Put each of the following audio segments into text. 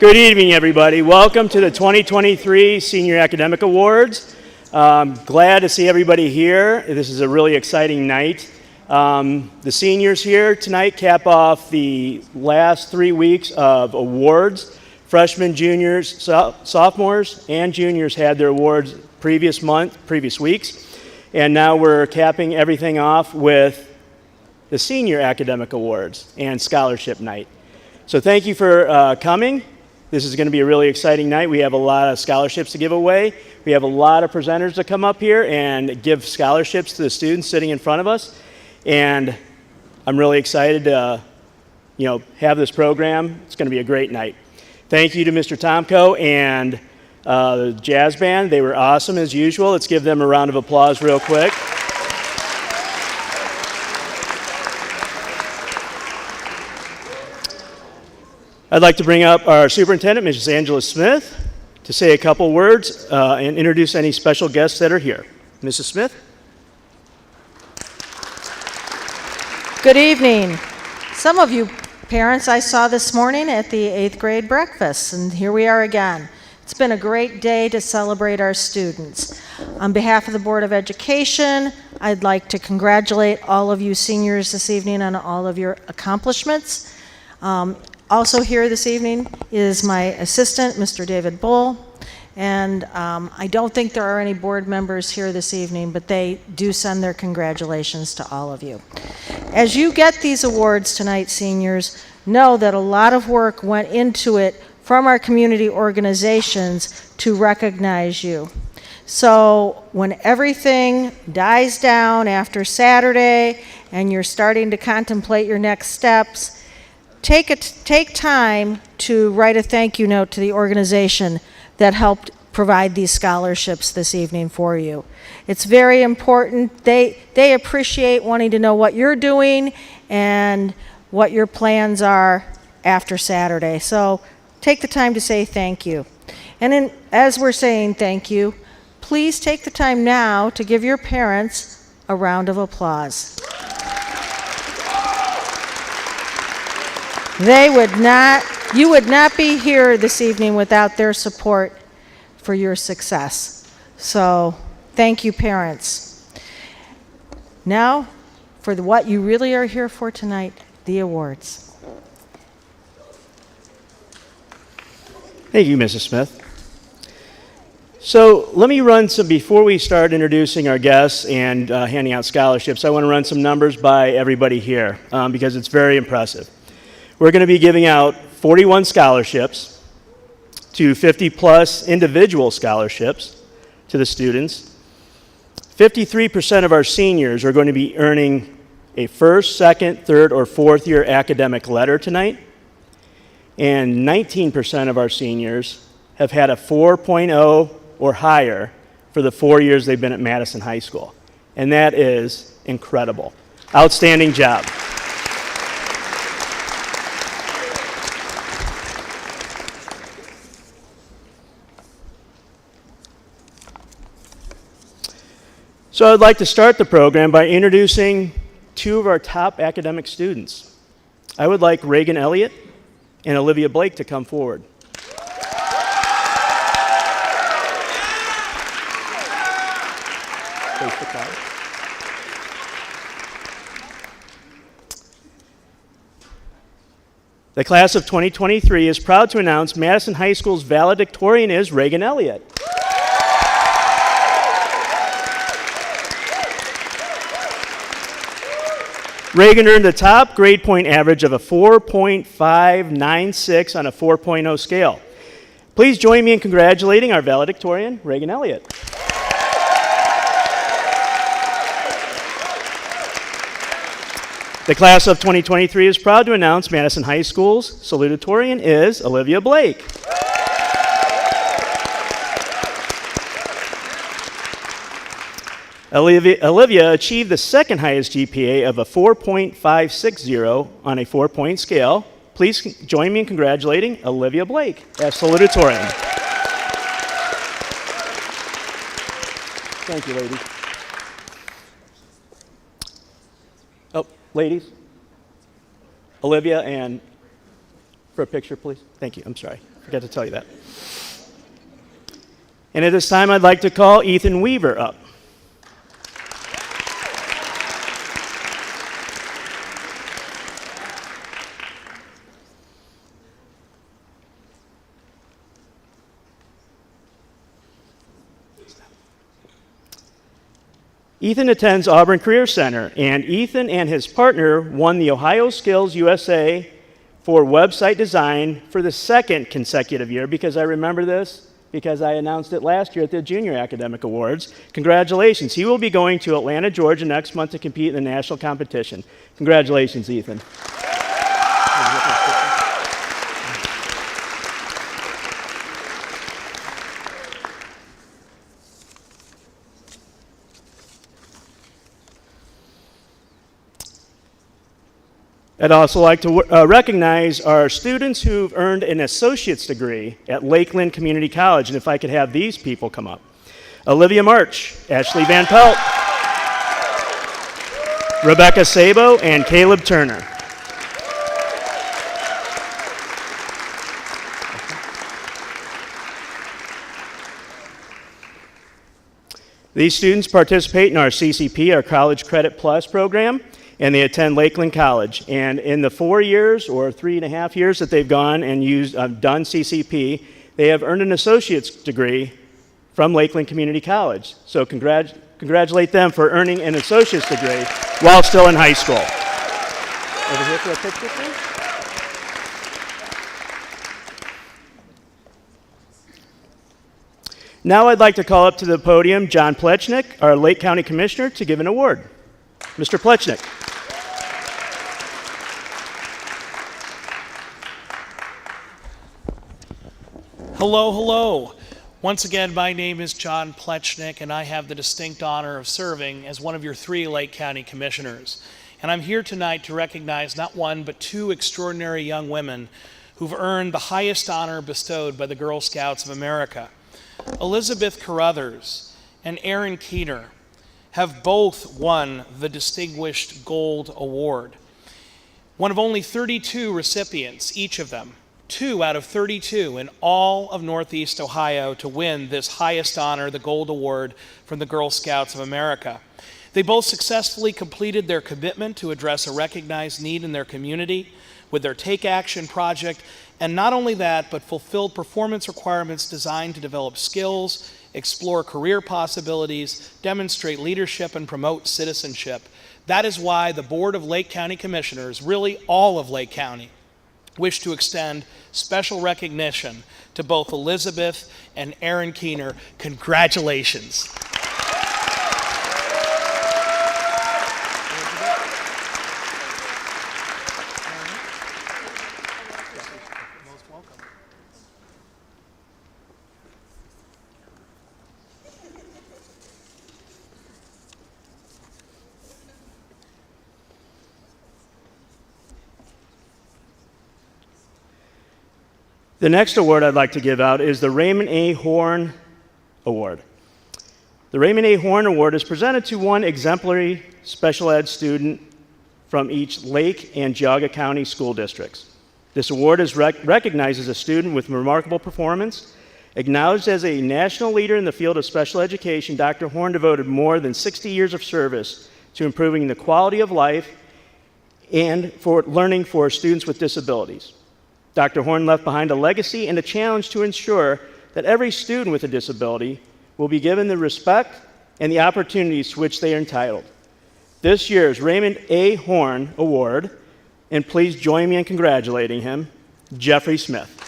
Good evening, everybody. Welcome to the 2023 Senior Academic Awards. Glad to see everybody here. This is a really exciting night. The seniors here tonight cap off the last 3 weeks of awards. Freshmen, juniors, sophomores, and juniors had their awards previous weeks. And now we're capping everything off with the Senior Academic Awards and Scholarship Night. So thank you for coming. This is going to be a really exciting night. We have a lot of scholarships to give away. We have a lot of presenters to come up here and give scholarships to the students sitting in front of us. And I'm really excited to have this program. It's going to be a great night. Thank you to Mr. Tomko and the jazz band. They were awesome as usual. Let's give them a round of applause real quick. I'd like to bring up our superintendent, Mrs. Angela Smith, to say a couple words and introduce any special guests that are here. Mrs. Smith? Good evening. Some of you parents I saw this morning at the 8th grade breakfast, and here we are again. It's been a great day to celebrate our students. On behalf of the Board of Education, I'd like to congratulate all of you seniors this evening on all of your accomplishments. Also here this evening is my assistant, Mr. David Bull, and I don't think there are any board members here this evening, but they do send their congratulations to all of you. As you get these awards tonight, seniors, know that a lot of work went into it from our community organizations to recognize you. So when everything dies down after Saturday and you're starting to contemplate your next steps, take time to write a thank you note to the organization that helped provide these scholarships this evening for you. It's very important. They appreciate wanting to know what you're doing and what your plans are after Saturday. So take the time to say thank you. And as we're saying thank you, please take the time now to give your parents a round of applause. You would not be here this evening without their support for your success. So thank you, parents. Now, for what you really are here for tonight, the awards. Thank you, Mrs. Smith. So let me run before we start introducing our guests and handing out scholarships, I want to run some numbers by everybody here because it's very impressive. We're going to be giving out 41 scholarships to 50-plus individual scholarships to the students. 53% of our seniors are going to be earning a first, second, third, or fourth year academic letter tonight. And 19% of our seniors have had a 4.0 or higher for the 4 years they've been at Madison High School. And that is incredible. Outstanding job. So I'd like to start the program by introducing two of our top academic students. I would like Reagan Elliott and Olivia Blake to come forward. The class of 2023 is proud to announce Madison High School's valedictorian is Reagan Elliott. Reagan earned the top grade point average of a 4.596 on a 4.0 scale. Please join me in congratulating our valedictorian, Reagan Elliott. The class of 2023 is proud to announce Madison High School's salutatorian is Olivia Blake. Olivia achieved the second highest GPA of a 4.560 on a 4-point scale. Please join me in congratulating Olivia Blake as salutatorian. Thank you, ladies. Oh, ladies. Olivia, and for a picture, please. Thank you. I'm sorry. Forgot to tell you that. And at this time, I'd like to call Ethan Weaver up. Ethan attends Auburn Career Center, and Ethan and his partner won the Ohio Skills USA for website design for the second consecutive year, because I remember this, because I announced it last year at the Junior Academic Awards. Congratulations. He will be going to Atlanta, Georgia next month to compete in the national competition. Congratulations, Ethan. I'd also like to recognize our students who've earned an associate's degree at Lakeland Community College, and if I could have these people come up. Olivia March, Ashley Van Pelt, Rebecca Sabo, and Caleb Turner. These students participate in our CCP, our College Credit Plus program, and they attend Lakeland College. And in the 4 years or 3.5 years that they've gone and done CCP, they have earned an associate's degree from Lakeland Community College. So congratulate them for earning an associate's degree while still in high school. Over here for a picture, please. Now I'd like to call up to the podium John Plechnik, our Lake County Commissioner, to give an award. Mr. Plechnik. Hello, hello. Once again, my name is John Plechnik, and I have the distinct honor of serving as one of your 3 Lake County Commissioners. And I'm here tonight to recognize not one, but 2 extraordinary young women who've earned the highest honor bestowed by the Girl Scouts of America. Elizabeth Carruthers and Erin Keener have both won the Distinguished Gold Award. One of only 32 recipients, each of them, 2 out of 32 in all of Northeast Ohio to win this highest honor, the Gold Award from the Girl Scouts of America. They both successfully completed their commitment to address a recognized need in their community with their Take Action project, and not only that, but fulfilled performance requirements designed to develop skills, explore career possibilities, demonstrate leadership, and promote citizenship. That is why the Board of Lake County Commissioners, really all of Lake County, wish to extend special recognition to both Elizabeth and Erin Keener. Congratulations. The next award I'd like to give out is the Raymond A. Horn Award. The Raymond A. Horn Award is presented to one exemplary special ed student from each Lake and Geauga County school districts. This award recognizes a student with remarkable performance. Acknowledged as a national leader in the field of special education, Dr. Horn devoted more than 60 years of service to improving the quality of life and for learning for students with disabilities. Dr. Horn left behind a legacy and a challenge to ensure that every student with a disability will be given the respect and the opportunities to which they are entitled. This year's Raymond A. Horn Award, and please join me in congratulating him, Jeffrey Smith.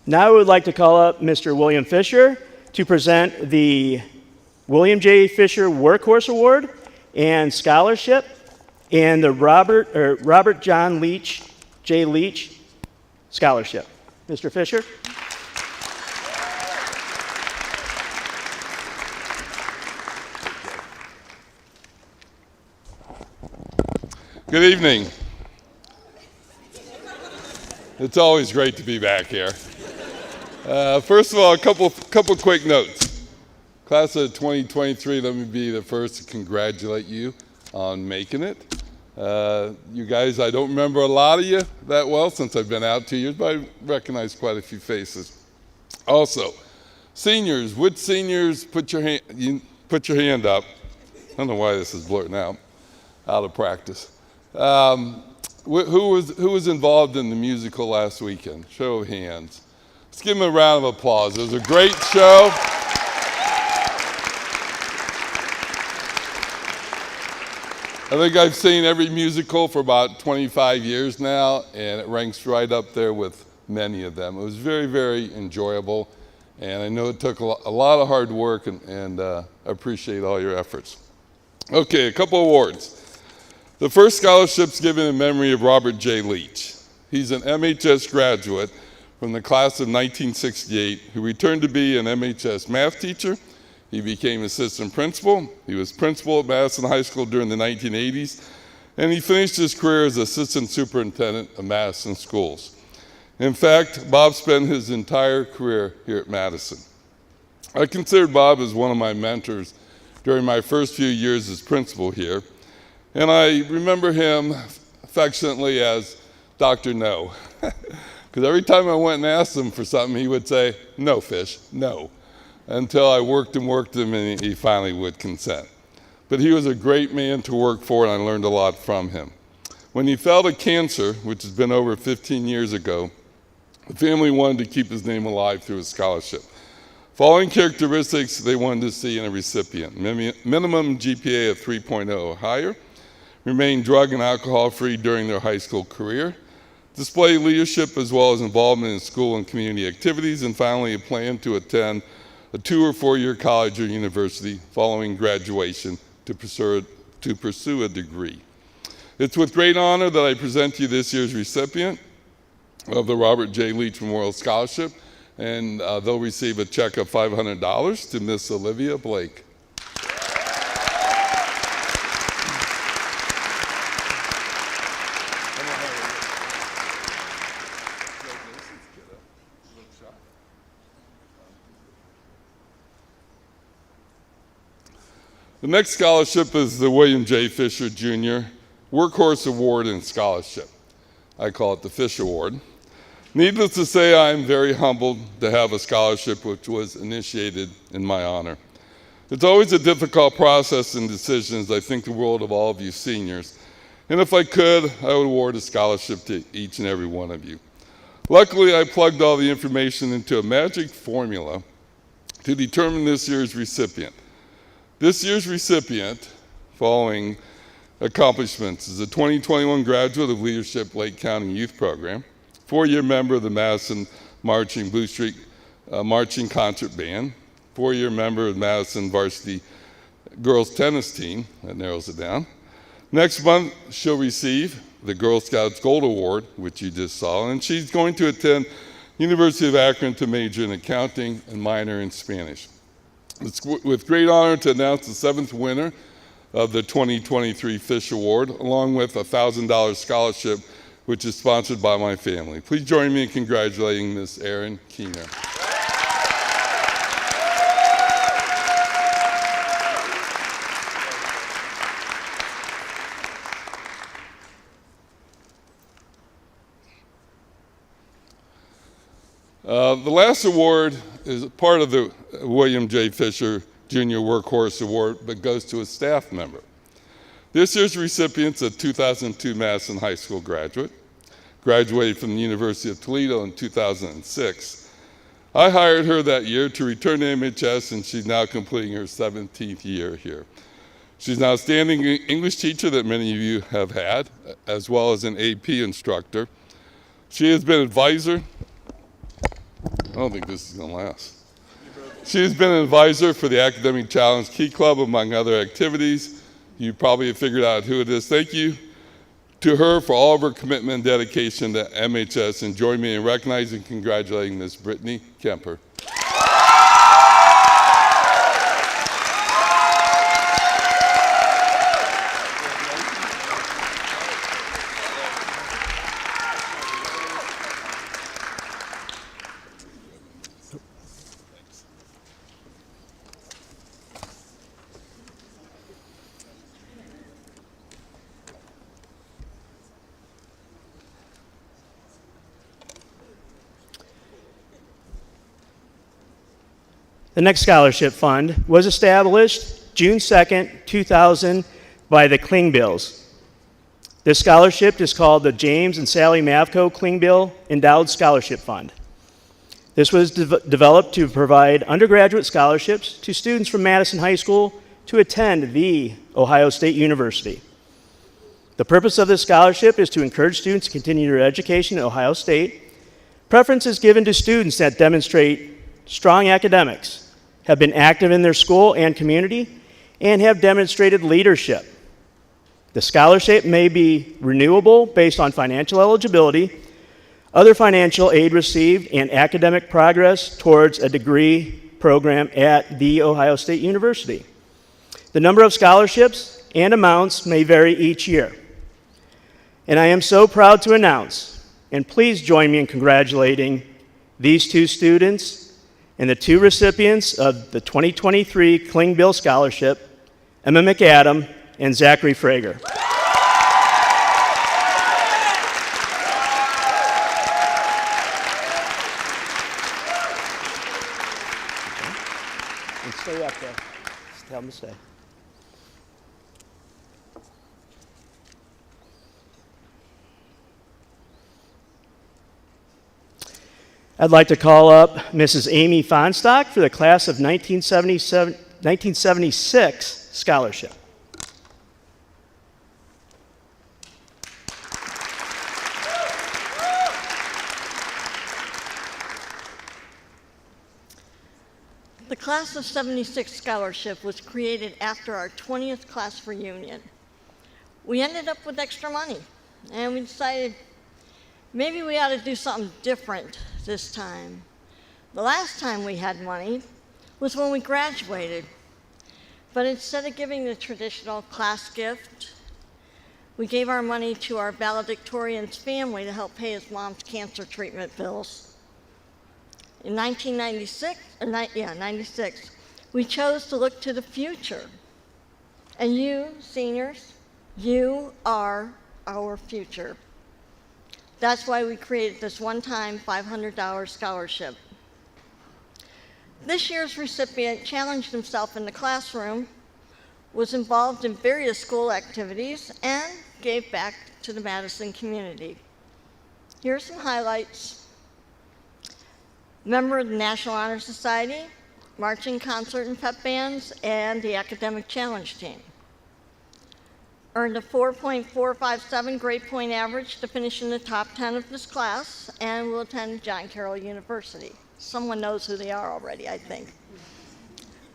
Now I would like to call up Mr. William Fisher to present the William J. Fisher Workhorse Award and Scholarship and the Robert John Leach, J. Leach Scholarship. Mr. Fisher. Good evening. It's always great to be back here. First of all, a couple quick notes. Class of 2023, let me be the first to congratulate you on making it. You guys, I don't remember a lot of you that well since I've been out 2 years, but I recognize quite a few faces. Also, seniors, which seniors, put your hand up. I don't know why this is blurting out of practice. Who was involved in the musical last weekend? Show of hands. Let's give them a round of applause. It was a great show. I think I've seen every musical for about 25 years now, and it ranks right up there with many of them. It was very, very enjoyable, and I know it took a lot of hard work, and I appreciate all your efforts. Okay, a couple awards. The first scholarship's given in memory of Robert J. Leach. He's an MHS graduate from the class of 1968 who returned to be an MHS math teacher. He became assistant principal. He was principal at Madison High School during the 1980s, and he finished his career as assistant superintendent of Madison schools. In fact, Bob spent his entire career here at Madison. I considered Bob as one of my mentors during my first few years as principal here, and I remember him affectionately as Dr. No, because every time I went and asked him for something, he would say, "No, Fish, no," until I worked him, and he finally would consent. But he was a great man to work for, and I learned a lot from him. When he fell to cancer, which has been over 15 years ago, the family wanted to keep his name alive through a scholarship. Following characteristics they wanted to see in a recipient: minimum GPA of 3.0 or higher, remain drug and alcohol free during their high school career, display leadership as well as involvement in school and community activities, and finally a plan to attend a 2 or 4 year college or university following graduation to pursue a degree. It's with great honor that I present to you this year's recipient of the Robert J. Leach Memorial Scholarship, and they'll receive a check of $500 to Miss Olivia Blake. The next scholarship is the William J. Fisher Jr. Workhorse Award and Scholarship. I call it the Fish Award. Needless to say, I am very humbled to have a scholarship which was initiated in my honor. It's always a difficult process and decisions. I think the world of all of you seniors. And if I could, I would award a scholarship to each and every one of you. Luckily, I plugged all the information into a magic formula to determine this year's recipient. This year's recipient, following accomplishments, is a 2021 graduate of Leadership Lake County Youth Program, 4-year member of the Madison Marching Blue Street Marching Concert Band, 4-year member of Madison Varsity Girls Tennis Team. That narrows it down. Next month, she'll receive the Girl Scouts Gold Award, which you just saw, and she's going to attend University of Akron to major in accounting and minor in Spanish. It's with great honor to announce the 7th winner of the 2023 Fish Award, along with a $1,000 scholarship, which is sponsored by my family. Please join me in congratulating Ms. Erin Keener. The last award is part of the William J. Fisher Jr. Workhorse Award, but goes to a staff member. This year's recipient's a 2002 Madison High School graduate, graduated from the University of Toledo in 2006. I hired her that year to return to MHS, and she's now completing her 17th year here. She's an outstanding English teacher that many of you have had, as well as an AP instructor. She has been advisor. I don't think this is going to last. She has been an advisor for the Academic Challenge Key Club, among other activities. You probably have figured out who it is. Thank you to her for all of her commitment and dedication to MHS, and join me in recognizing and congratulating Ms. Brittany Kemper. The next scholarship fund was established June 2nd, 2000 by the Klingbills. This scholarship is called the James and Sally Mavco Klingbill Endowed Scholarship Fund. This was developed to provide undergraduate scholarships to students from Madison High School to attend the Ohio State University. The purpose of this scholarship is to encourage students to continue their education at Ohio State. Preference is given to students that demonstrate strong academics, have been active in their school and community, and have demonstrated leadership. The scholarship may be renewable based on financial eligibility, other financial aid received, and academic progress towards a degree program at The Ohio State University. The number of scholarships and amounts may vary each year. And I am so proud to announce, and please join me in congratulating these two students and the two recipients of the 2023 Klingbill Scholarship, Emma McAdam and Zachary Frager. And stay up there. Just tell them to stay. I'd like to call up Mrs. Amy Fonstock for the class of 1976 scholarship. The Class of 76 Scholarship was created after our 20th class reunion. We ended up with extra money, and we decided maybe we ought to do something different this time. The last time we had money was when we graduated, but instead of giving the traditional class gift, we gave our money to our valedictorian's family to help pay his mom's cancer treatment bills. In 96, we chose to look to the future. And you, seniors, you are our future. That's why we created this one-time $500 scholarship. This year's recipient challenged himself in the classroom, was involved in various school activities, and gave back to the Madison community. Here are some highlights. Member of the National Honor Society, marching concert and pep bands, and the academic challenge team. Earned a 4.457 grade point average to finish in the top 10 of this class, and will attend John Carroll University. Someone knows who they are already, I think.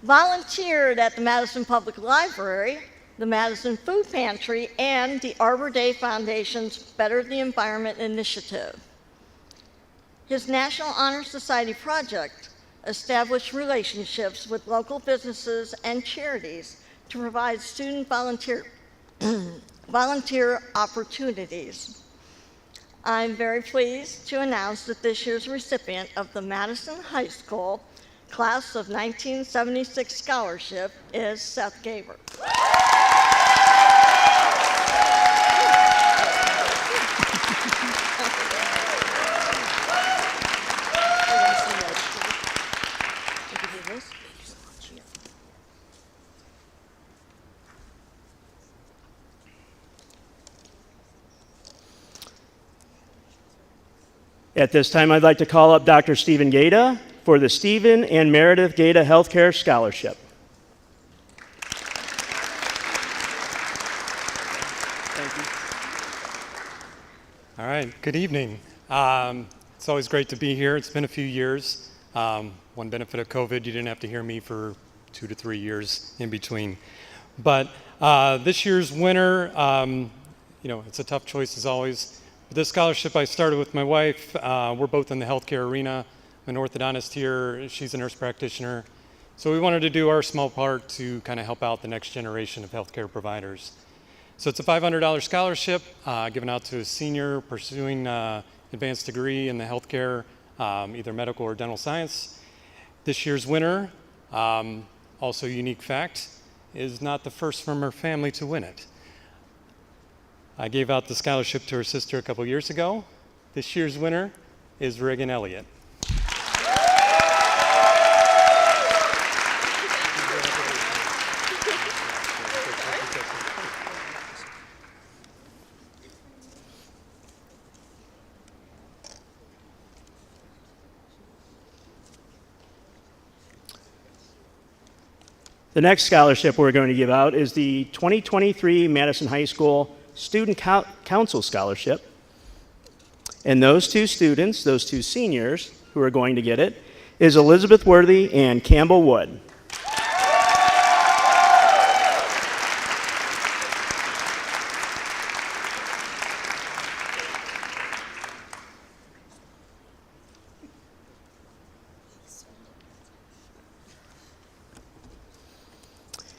Volunteered at the Madison Public Library, the Madison Food Pantry, and the Arbor Day Foundation's Better the Environment initiative. His National Honor Society project established relationships with local businesses and charities to provide student volunteer opportunities. I'm very pleased to announce that this year's recipient of the Madison High School Class of 1976 Scholarship is Seth Gaber. At this time, I'd like to call up Dr. Stephen Gaeta for the Stephen and Meredith Gaeta Healthcare Scholarship. Thank you. All right, good evening. It's always great to be here. It's been a few years. One benefit of COVID, you didn't have to hear me for 2 to 3 years in between. But this year's winner, it's a tough choice as always. This scholarship I started with my wife. We're both in the healthcare arena. I'm an orthodontist here. She's a nurse practitioner. So we wanted to do our small part to kind of help out the next generation of healthcare providers. So it's a $500 scholarship given out to a senior pursuing advanced degree in the healthcare, either medical or dental science. This year's winner, also a unique fact, is not the first from her family to win it. I gave out the scholarship to her sister a couple years ago. This year's winner is Reagan Elliott. The next scholarship we're going to give out is the 2023 Madison High School Student Council Scholarship. And those two students, those two seniors who are going to get it, is Elizabeth Worthy and Campbell Wood.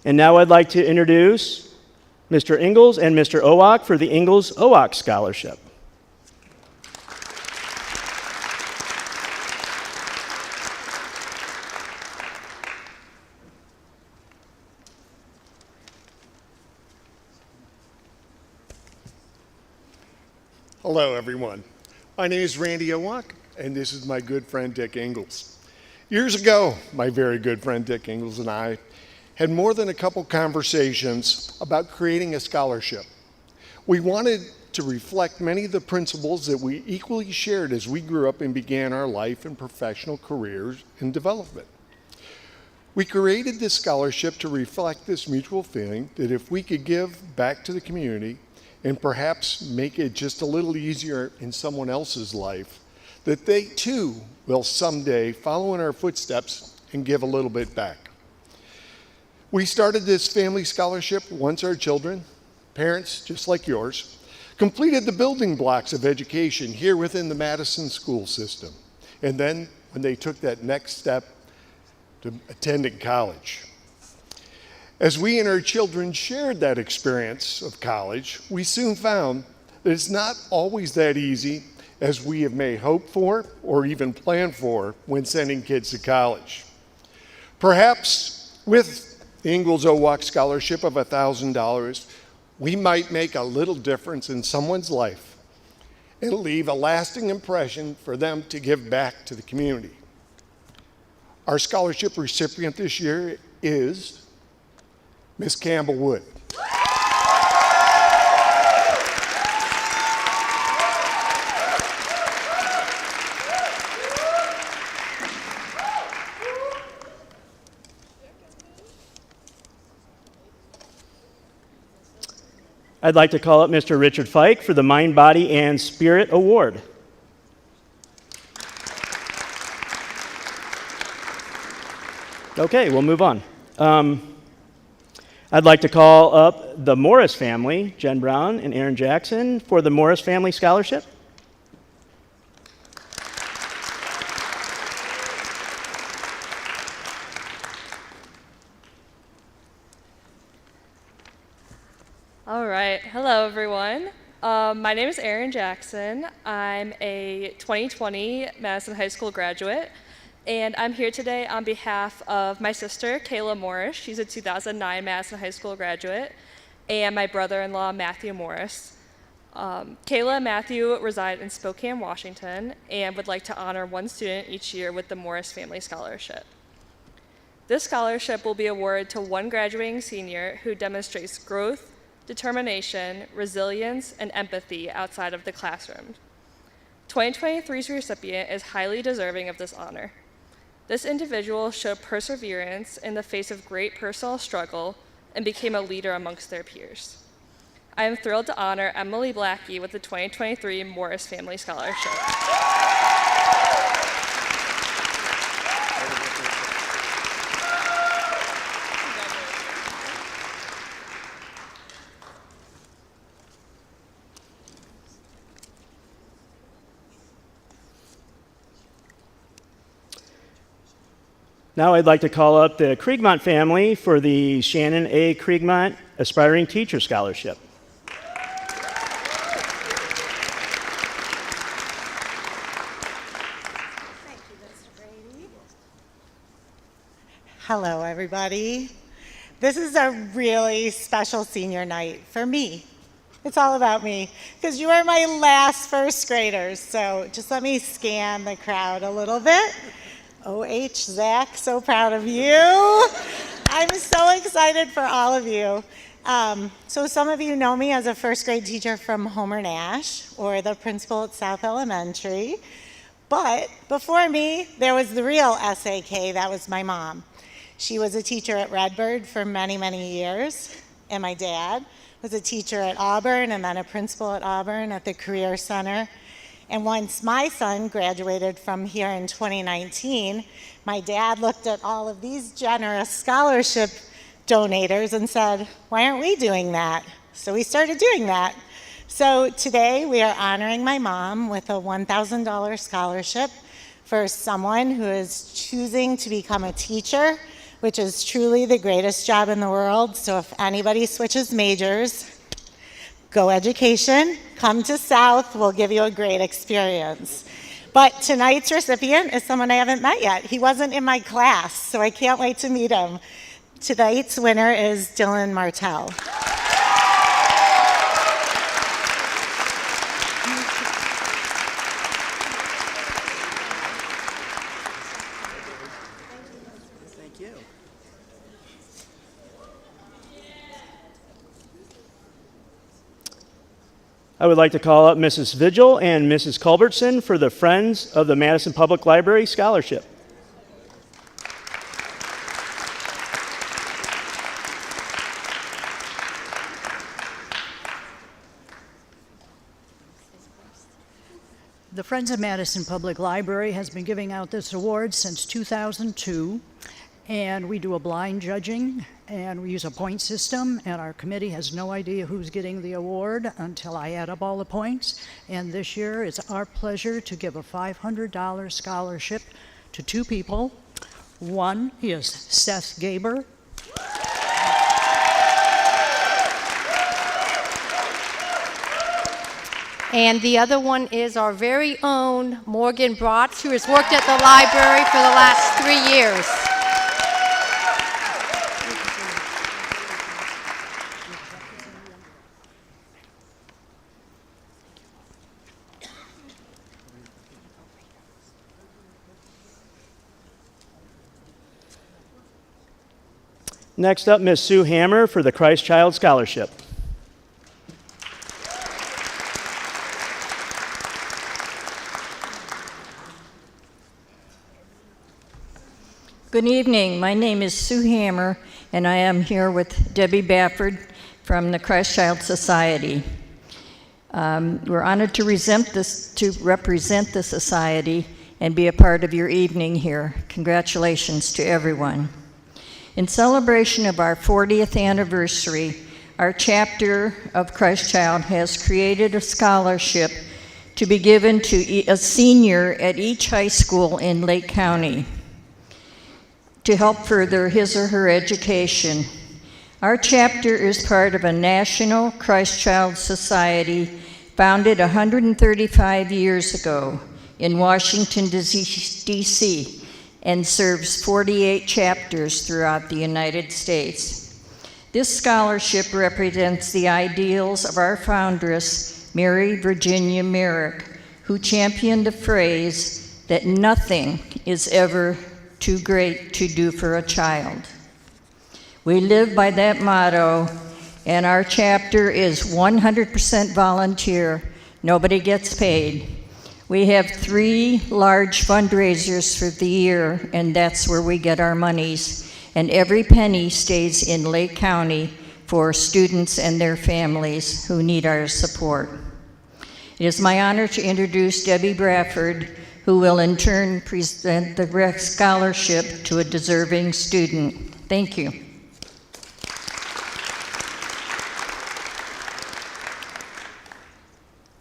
And now I'd like to introduce Mr. Ingalls and Mr. Owak for the Ingalls-Owak Scholarship. Hello, everyone. My name is Randy Owak, and this is my good friend Dick Ingalls. Years ago, my very good friend Dick Ingalls and I had more than a couple conversations about creating a scholarship. We wanted to reflect many of the principles that we equally shared as we grew up and began our life and professional careers and development. We created this scholarship to reflect this mutual feeling that if we could give back to the community and perhaps make it just a little easier in someone else's life, that they too will someday follow in our footsteps and give a little bit back. We started this family scholarship once our children, parents just like yours, completed the building blocks of education here within the Madison school system. And then when they took that next step to attending college. As we and our children shared that experience of college, we soon found that it's not always that easy as we have may hope for or even plan for when sending kids to college. Perhaps with the Ingalls-Owak Scholarship of $1,000, we might make a little difference in someone's life and leave a lasting impression for them to give back to the community. Our scholarship recipient this year is Miss Campbell Wood. I'd like to call up Mr. Richard Fike for the Mind, Body, and Spirit Award. Okay, we'll move on. I'd like to call up the Morris family, Jen Brown and Aaron Jackson, for the Morris Family Scholarship. All right. Hello, everyone. My name is Aaron Jackson. I'm a 2020 Madison High School graduate, and I'm here today on behalf of my sister, Kayla Morris. She's a 2009 Madison High School graduate, and my brother-in-law, Matthew Morris. Kayla and Matthew reside in Spokane, Washington, and would like to honor one student each year with the Morris Family Scholarship. This scholarship will be awarded to one graduating senior who demonstrates growth, determination, resilience, and empathy outside of the classroom. 2023's recipient is highly deserving of this honor. This individual showed perseverance in the face of great personal struggle and became a leader amongst their peers. I am thrilled to honor Emily Blackie with the 2023 Morris Family Scholarship. Now I'd like to call up the Kriegmont family for the Shannon A. Kriegmont Aspiring Teacher Scholarship. Hello, everybody. This is a really special senior night for me. It's all about me, because you are my last first graders. So just let me scan the crowd a little bit. OH, Zach, so proud of you. I'm so excited for all of you. So some of you know me as a first grade teacher from Homer Nash, or the principal at South Elementary. But before me, there was the real SAK, that was my mom. She was a teacher at Redbird for many, many years, and my dad was a teacher at Auburn and then a principal at Auburn at the Career Center. And once my son graduated from here in 2019, my dad looked at all of these generous scholarship donators and said, why aren't we doing that? So we started doing that. So today we are honoring my mom with a $1,000 scholarship for someone who is choosing to become a teacher, which is truly the greatest job in the world. So if anybody switches majors, go education, come to South, we'll give you a great experience. But tonight's recipient is someone I haven't met yet. He wasn't in my class, so I can't wait to meet him. Tonight's winner is Dylan Martell. Thank you. I would like to call up Mrs. Vigil and Mrs. Culbertson for the Friends of the Madison Public Library Scholarship. The Friends of Madison Public Library has been giving out this award since 2002, and we do a blind judging, and we use a point system, and our committee has no idea who's getting the award until I add up all the points. And this year, it's our pleasure to give a $500 scholarship to two people. One is Seth Gaber. And the other one is our very own Morgan Bratz, who has worked at the library for the last 3 years. Next up, Ms. Sue Hammer for the Christ Child Scholarship. Good evening. My name is Sue Hammer, and I am here with Debbie Bafford from the Christ Child Society. We're honored to represent the society and be a part of your evening here. Congratulations to everyone. In celebration of our 40th anniversary, our chapter of Christ Child has created a scholarship to be given to a senior at each high school in Lake County to help further his or her education. Our chapter is part of a national Christ Child Society founded 135 years ago in Washington, D.C., and serves 48 chapters throughout the United States. This scholarship represents the ideals of our foundress, Mary Virginia Merrick, who championed the phrase that nothing is ever too great to do for a child. We live by that motto, and our chapter is 100% volunteer. Nobody gets paid. We have 3 large fundraisers for the year, and that's where we get our monies. And every penny stays in Lake County for students and their families who need our support. It is my honor to introduce Debbie Bafford, who will in turn present the scholarship to a deserving student. Thank you.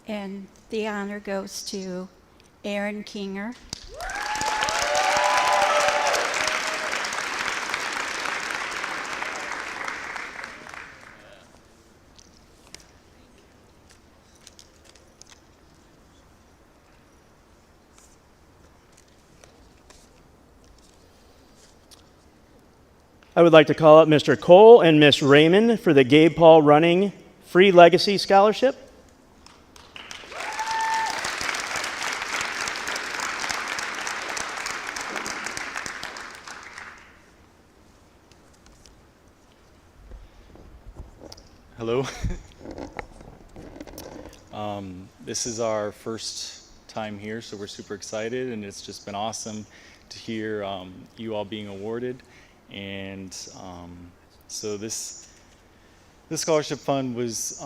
And the honor goes to Aaron Kinger. I would like to call up Mr. Cole and Miss Raymond for the Gabe Paul Running Free Legacy Scholarship. Hello. This is our first time here, so we're super excited, and it's just been awesome to hear you all being awarded. And so this scholarship fund was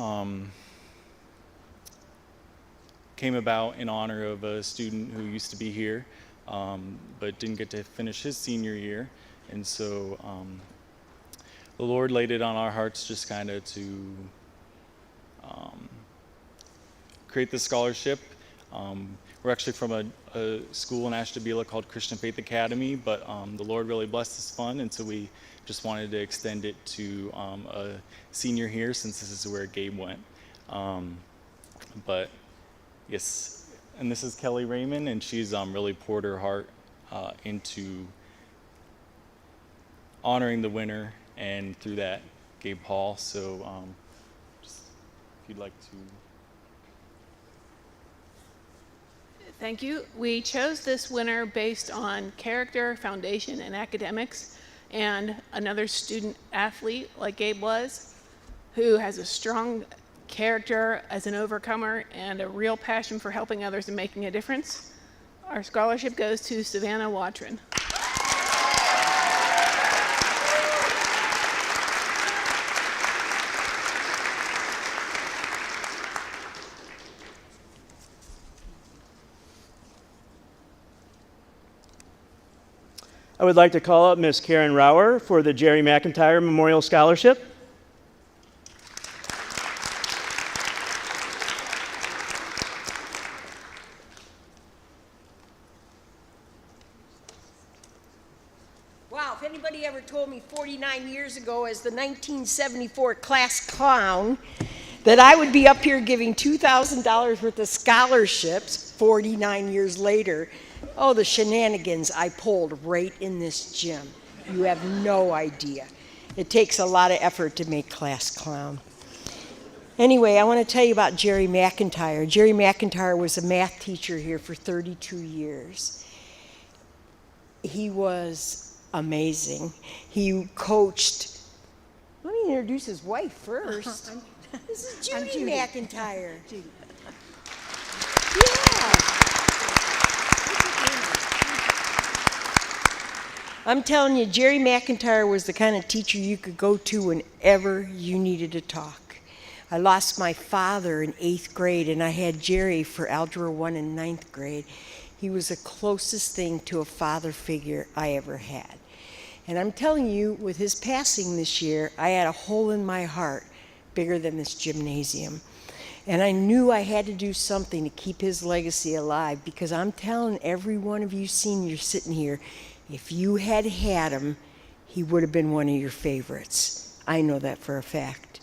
came about in honor of a student who used to be here, but didn't get to finish his senior year. And so the Lord laid it on our hearts just kind of to create this scholarship. We're actually from a school in Ashtabula called Christian Faith Academy, but the Lord really blessed this fund, and so we just wanted to extend it to a senior here, since this is where Gabe went. But yes, and this is Kelly Raymond, and she's really poured her heart into honoring the winner, and through that, Gabe Hall. So just if you'd like to. Thank you. We chose this winner based on character, foundation, and academics, and another student athlete like Gabe was, who has a strong character as an overcomer and a real passion for helping others and making a difference. Our scholarship goes to Savannah Watron. I would like to call up Miss Karen Rauer for the Jerry McIntyre Memorial Scholarship. Wow, if anybody ever told me 49 years ago as the 1974 class clown that I would be up here giving $2,000 worth of scholarships 49 years later, oh, the shenanigans I pulled right in this gym. You have no idea. It takes a lot of effort to make class clown. Anyway, I want to tell you about Jerry McIntyre. Jerry McIntyre was a math teacher here for 32 years. He was amazing. He coached. Let me introduce his wife first. This is Judy McIntyre. Judy. Yeah. I'm telling you, Jerry McIntyre was the kind of teacher you could go to whenever you needed to talk. I lost my father in 8th grade, and I had Jerry for Algebra 1 in 9th grade. He was the closest thing to a father figure I ever had. And I'm telling you, with his passing this year, I had a hole in my heart bigger than this gymnasium. And I knew I had to do something to keep his legacy alive, because I'm telling every one of you seniors sitting here, if you had had him, he would have been one of your favorites. I know that for a fact.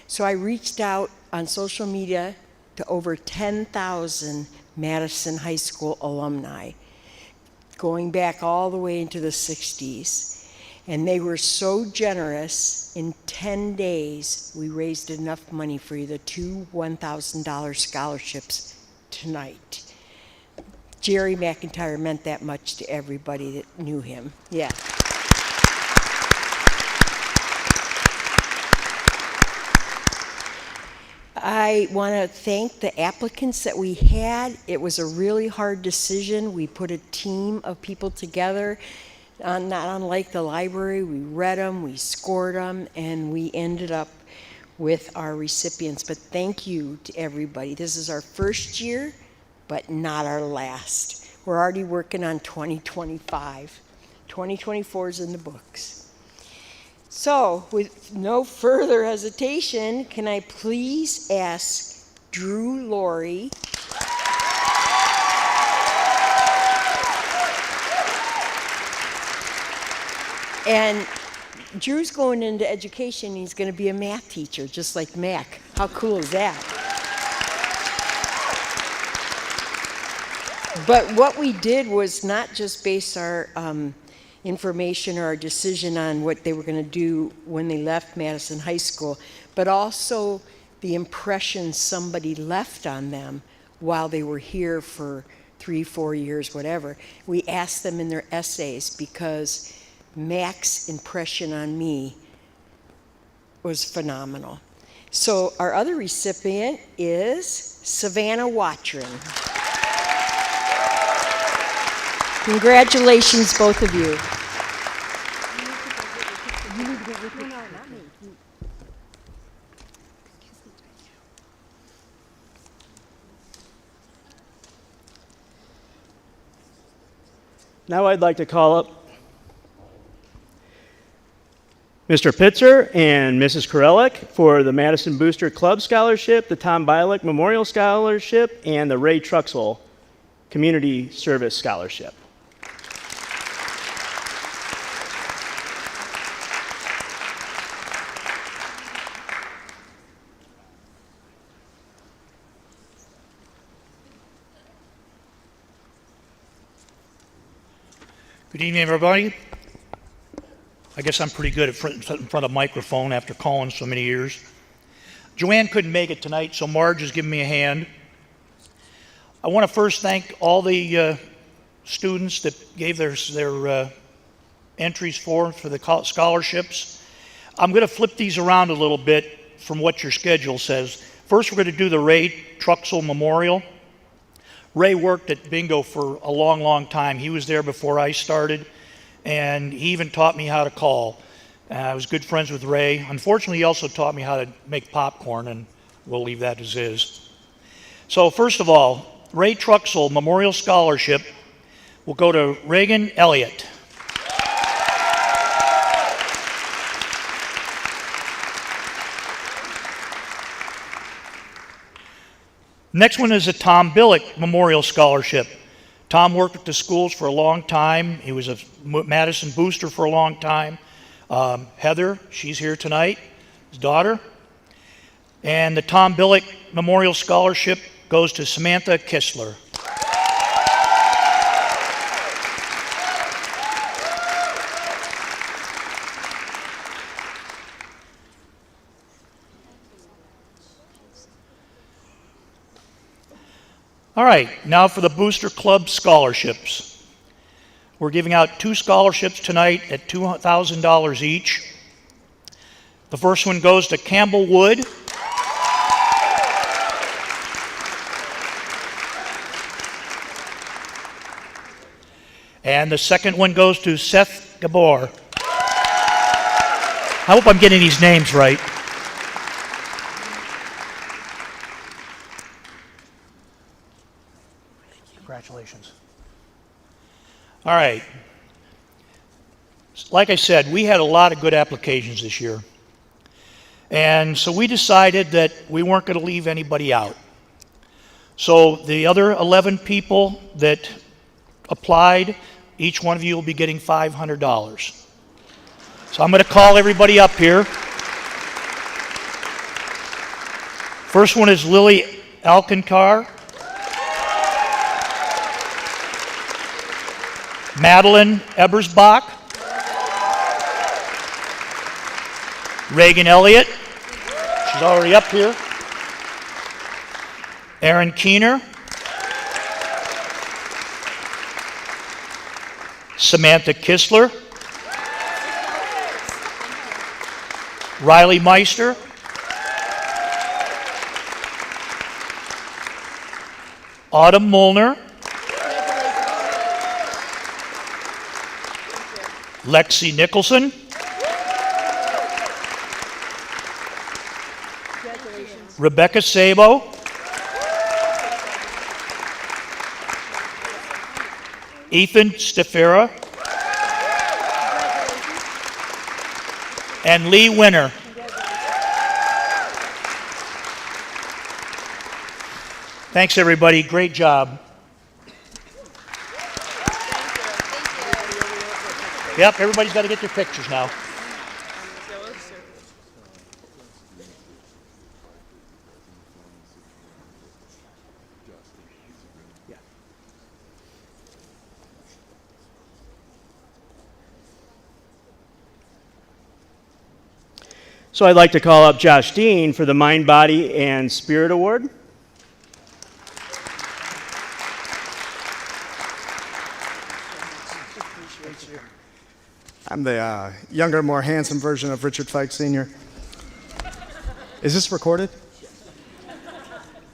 So I reached out on social media to over 10,000 Madison High School alumni, going back all the way into the 60s. And they were so generous. In 10 days, we raised enough money for you, the two $1,000 scholarships tonight. Jerry McIntyre meant that much to everybody that knew him. Yeah. I want to thank the applicants that we had. It was a really hard decision. We put a team of people together, not unlike the library. We read them, we scored them, and we ended up with our recipients. But thank you to everybody. This is our first year, but not our last. We're already working on 2025. 2024 is in the books. So, with no further hesitation, can I please ask Drew Laurie and Drew's going into education. He's going to be a math teacher, just like Mac. How cool is that? But what we did was not just base our information or our decision on what they were going to do when they left Madison High School, but also the impression somebody left on them while they were here for 3-4 years, whatever. We asked them in their essays, because Mac's impression on me was phenomenal. So our other recipient is Savannah Watron. Congratulations, both of you. Now I'd like to call up Mr. Pitzer and Mrs. Korelek for the Madison Booster Club Scholarship, the Tom Bialik Memorial Scholarship, and the Ray Truxell Community Service Scholarship. Good evening, everybody. I guess I'm pretty good at in front of a microphone after calling so many years. Joanne couldn't make it tonight, so Marge is giving me a hand. I want to first thank all the students that gave their entries for the scholarships. I'm going to flip these around a little bit from what your schedule says. First, we're going to do the Ray Truxell Memorial. Ray worked at Bingo for a long, long time. He was there before I started, and he even taught me how to call. I was good friends with Ray. Unfortunately, he also taught me how to make popcorn, and we'll leave that as is. So first of all, Ray Truxell Memorial Scholarship will go to Reagan Elliott. Next one is a Tom Bialik Memorial Scholarship. Tom worked at the schools for a long time. He was a Madison booster for a long time. Heather, she's here tonight, his daughter. And the Tom Bialik Memorial Scholarship goes to Samantha Kistler. All right, now for the Booster Club scholarships. We're giving out 2 scholarships tonight at $2,000 each. The first one goes to Campbell Wood. And the second one goes to Seth Gabor. I hope I'm getting these names right. Congratulations. All right. Like I said, we had a lot of good applications this year. And so we decided that we weren't going to leave anybody out. So the other 11 people that applied, each one of you will be getting $500. So I'm going to call everybody up here. First one is Lily Alcancar. Madeline Ebersbach, Reagan Elliott, she's already up here, Aaron Keener, Samantha Kistler, Riley Meister, Autumn Molnar, Lexi Nicholson, Rebecca Sabo, Ethan Stefera, and Lee Winner. Thanks, everybody. Great job. Yep, everybody's got to get their pictures now. So I'd like to call up Josh Dean for the Mind, Body, and Spirit Award. I'm the younger, more handsome version of Richard Fike Sr. Is this recorded?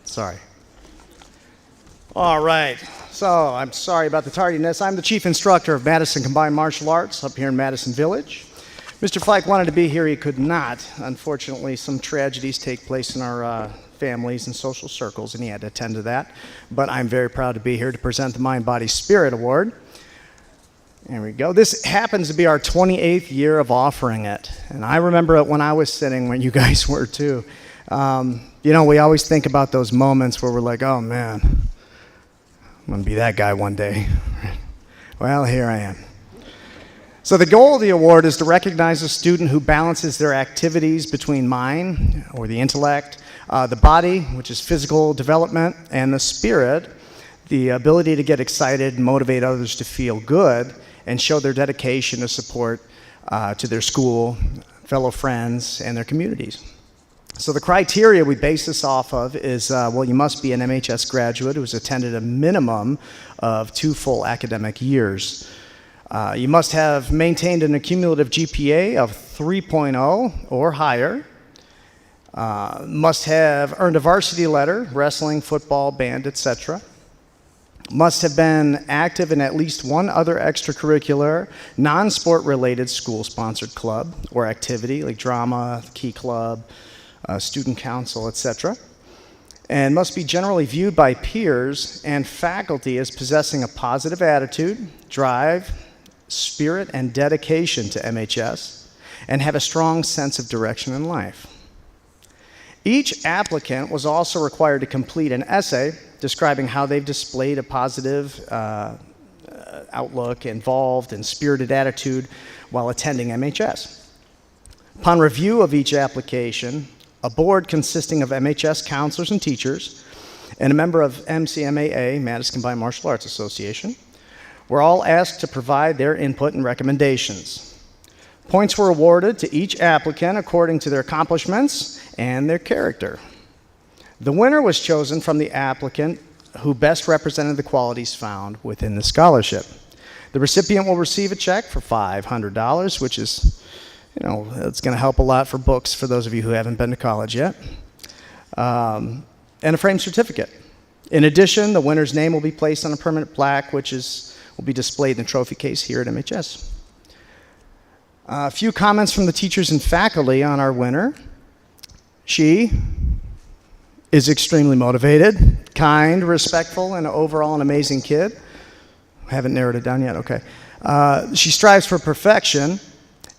Sorry. All right. So I'm sorry about the tardiness. I'm the chief instructor of Madison Combined Martial Arts up here in Madison Village. Mr. Fike wanted to be here. He could not. Unfortunately, some tragedies take place in our families and social circles, and he had to attend to that. But I'm very proud to be here to present the Mind, Body, Spirit Award. There we go. This happens to be our 28th year of offering it. And I remember it when I was sitting, when you guys were too. You know, we always think about those moments where we're like, oh man, I'm going to be that guy one day. Well, here I am. So the goal of the award is to recognize a student who balances their activities between mind, or the intellect, the body, which is physical development, and the spirit, the ability to get excited, motivate others to feel good, and show their dedication to support to their school, fellow friends, and their communities. So the criteria we base this off of is, well, you must be an MHS graduate who's attended a minimum of 2 full academic years. You must have maintained an accumulative GPA of 3.0 or higher. Must have earned a varsity letter, wrestling, football, band, etc. Must have been active in at least one other extracurricular, non-sport related school-sponsored club or activity, like drama, key club, student council, etc. And must be generally viewed by peers and faculty as possessing a positive attitude, drive, spirit, and dedication to MHS, and have a strong sense of direction in life. Each applicant was also required to complete an essay describing how they've displayed a positive outlook, involved, and spirited attitude while attending MHS. Upon review of each application, a board consisting of MHS counselors and teachers and a member of MCMAA, Madison Combined Martial Arts Association, were all asked to provide their input and recommendations. Points were awarded to each applicant according to their accomplishments and their character. The winner was chosen from the applicant who best represented the qualities found within the scholarship. The recipient will receive a check for $500, which is, you know, it's going to help a lot for books for those of you who haven't been to college yet, and a framed certificate. In addition, the winner's name will be placed on a permanent plaque, which will be displayed in the trophy case here at MHS. A few comments from the teachers and faculty on our winner. She is extremely motivated, kind, respectful, and overall an amazing kid. I haven't narrowed it down yet, okay. She strives for perfection,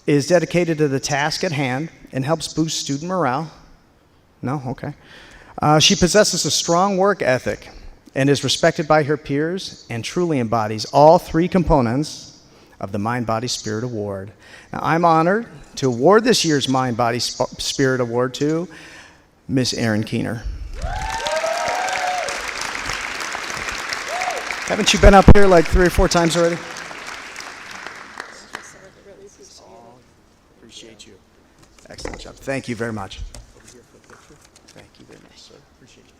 is dedicated to the task at hand, and helps boost student morale. No? Okay. She possesses a strong work ethic and is respected by her peers and truly embodies all 3 components of the Mind, Body, Spirit Award. Now, I'm honored to award this year's Mind, Body, Spirit Award to Miss Erin Keener. Haven't you been up here like 3 or 4 times already? Appreciate you. Excellent job. Thank you very much. Over here for a picture. Thank you very much, sir. Appreciate you.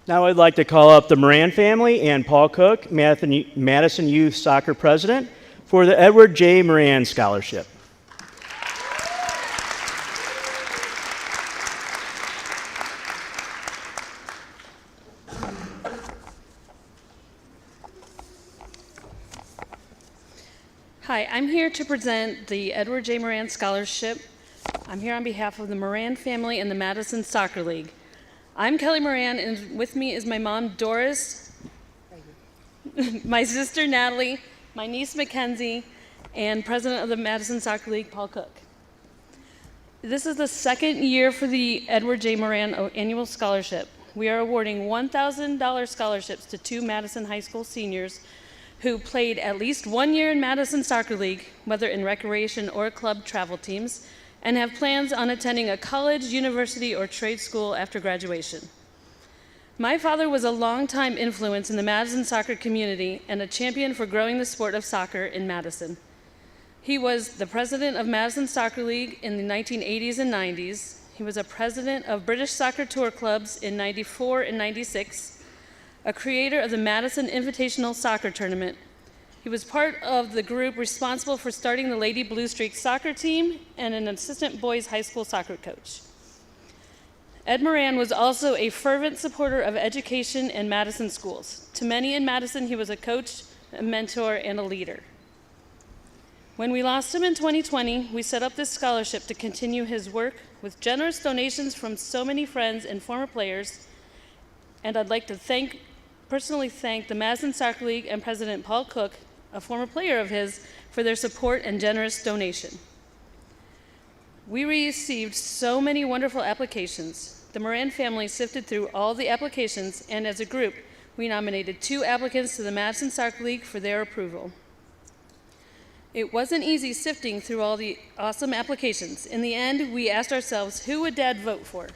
Now I'd like to call up the Moran family and Paul Cook, Madison Youth Soccer President, for the Edward J. Moran Scholarship. Hi, I'm here to present the Edward J. Moran Scholarship. I'm here on behalf of the Moran family and the Madison Soccer League. I'm Kelly Moran, and with me is my mom, Doris, my sister, Natalie, my niece, Mackenzie, and president of the Madison Soccer League, Paul Cook. This is the 2nd year for the Edward J. Moran Annual Scholarship. We are awarding $1,000 scholarships to 2 Madison High School seniors who played at least 1 year in Madison Soccer League, whether in recreation or club travel teams, and have plans on attending a college, university, or trade school after graduation. My father was a longtime influence in the Madison soccer community and a champion for growing the sport of soccer in Madison. He was the president of Madison Soccer League in the 1980s and 90s. He was a president of British Soccer Tour Clubs in 94 and 96, a creator of the Madison Invitational Soccer Tournament. He was part of the group responsible for starting the Lady Blue Streak soccer team and an assistant boys high school soccer coach. Ed Moran was also a fervent supporter of education and Madison schools. To many in Madison, he was a coach, a mentor, and a leader. When we lost him in 2020, we set up this scholarship to continue his work with generous donations from so many friends and former players. And I'd like to personally thank the Madison Soccer League and President Paul Cook, a former player of his, for their support and generous donation. We received so many wonderful applications. The Moran family sifted through all the applications, and as a group, we nominated 2 applicants to the Madison Soccer League for their approval. It wasn't easy sifting through all the awesome applications. In the end, we asked ourselves, who would Dad vote for?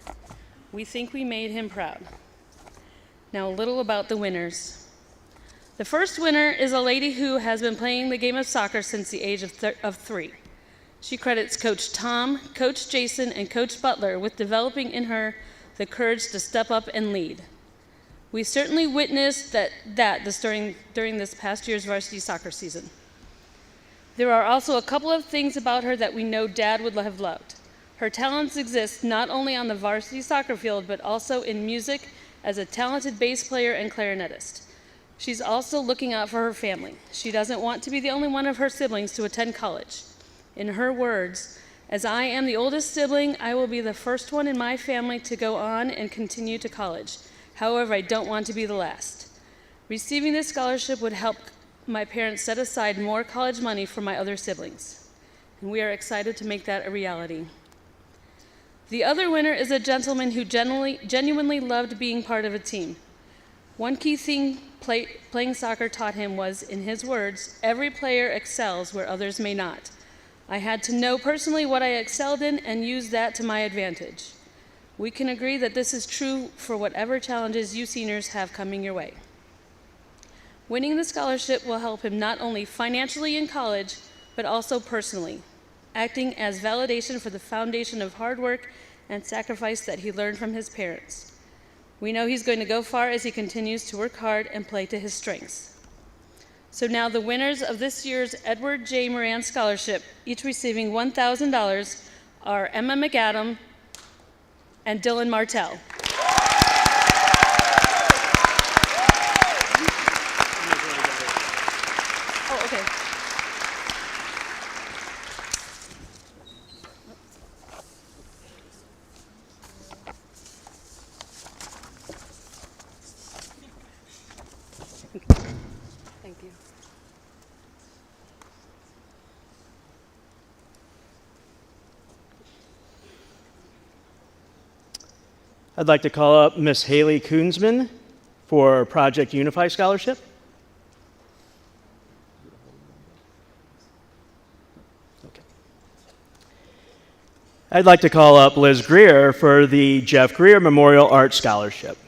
We think we made him proud. Now, a little about the winners. The first winner is a lady who has been playing the game of soccer since the age of 3. She credits Coach Tom, Coach Jason, and Coach Butler with developing in her the courage to step up and lead. We certainly witnessed during this past year's varsity soccer season. There are also a couple of things about her that we know Dad would have loved. Her talents exist not only on the varsity soccer field, but also in music as a talented bass player and clarinetist. She's also looking out for her family. She doesn't want to be the only one of her siblings to attend college. In her words, "As I am the oldest sibling, I will be the first one in my family to go on and continue to college. However, I don't want to be the last. Receiving this scholarship would help my parents set aside more college money for my other siblings, and we are excited to make that a reality." The other winner is a gentleman who genuinely loved being part of a team. One key thing playing soccer taught him was, in his words, "Every player excels where others may not. I had to know personally what I excelled in and use that to my advantage." We can agree that this is true for whatever challenges you seniors have coming your way. Winning the scholarship will help him not only financially in college, but also personally, acting as validation for the foundation of hard work and sacrifice that he learned from his parents. We know he's going to go far as he continues to work hard and play to his strengths. So now the winners of this year's Edward J. Moran Scholarship, each receiving $1,000, are Emma McAdam and Dylan Martell. Oh, okay. Thank you. I'd like to call up Miss Haley Koonsman for Project Unify Scholarship. Okay. I'd like to call up Liz Greer for the Jeff Greer Memorial Art Scholarship.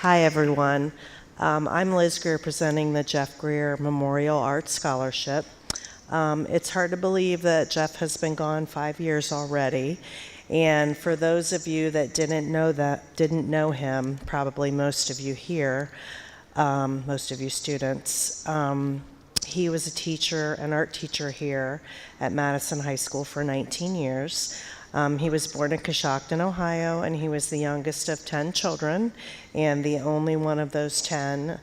Hi, everyone. I'm Liz Greer, presenting the Jeff Greer Memorial Art Scholarship. It's hard to believe that Jeff has been gone 5 years already. And for those of you that didn't know him, probably most of you here, most of you students, he was a teacher, an art teacher here at Madison High School for 19 years. He was born in Coshocton, Ohio, and he was the youngest of 10 children and the only one of those 10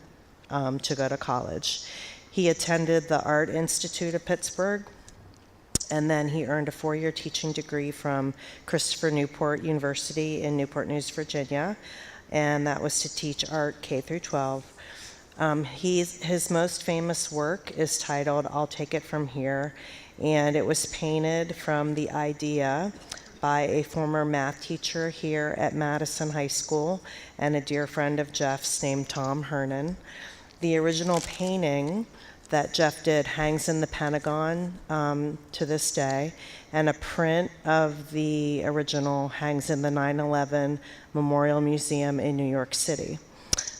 to go to college. He attended the Art Institute of Pittsburgh, and then he earned a 4-year teaching degree from Christopher Newport University in Newport News, Virginia, and that was to teach art K through 12. His most famous work is titled "I'll Take It From Here," and it was painted from the idea by a former math teacher here at Madison High School and a dear friend of Jeff's named Tom Hernan. The original painting that Jeff did hangs in the Pentagon to this day, and a print of the original hangs in the 9/11 Memorial Museum in New York City.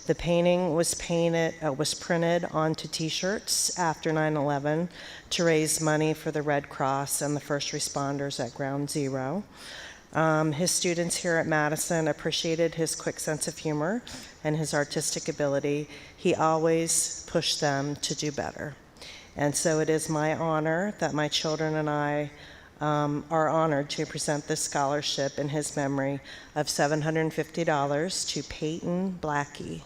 The painting was printed onto t-shirts after 9/11 to raise money for the Red Cross and the first responders at Ground Zero. His students here at Madison appreciated his quick sense of humor and his artistic ability. He always pushed them to do better. And so it is my honor that my children and I are honored to present this scholarship in his memory of $750 to Peyton Blackie.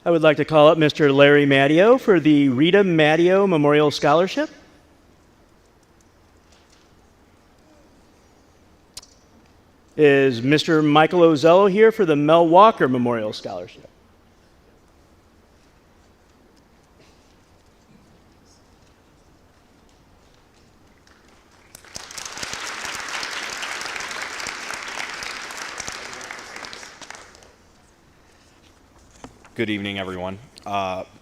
I would like to call up Mr. Larry Matteo for the Rita Matteo Memorial Scholarship. Is Mr. Michael Ozello here for the Mel Walker Memorial Scholarship? Good evening, everyone.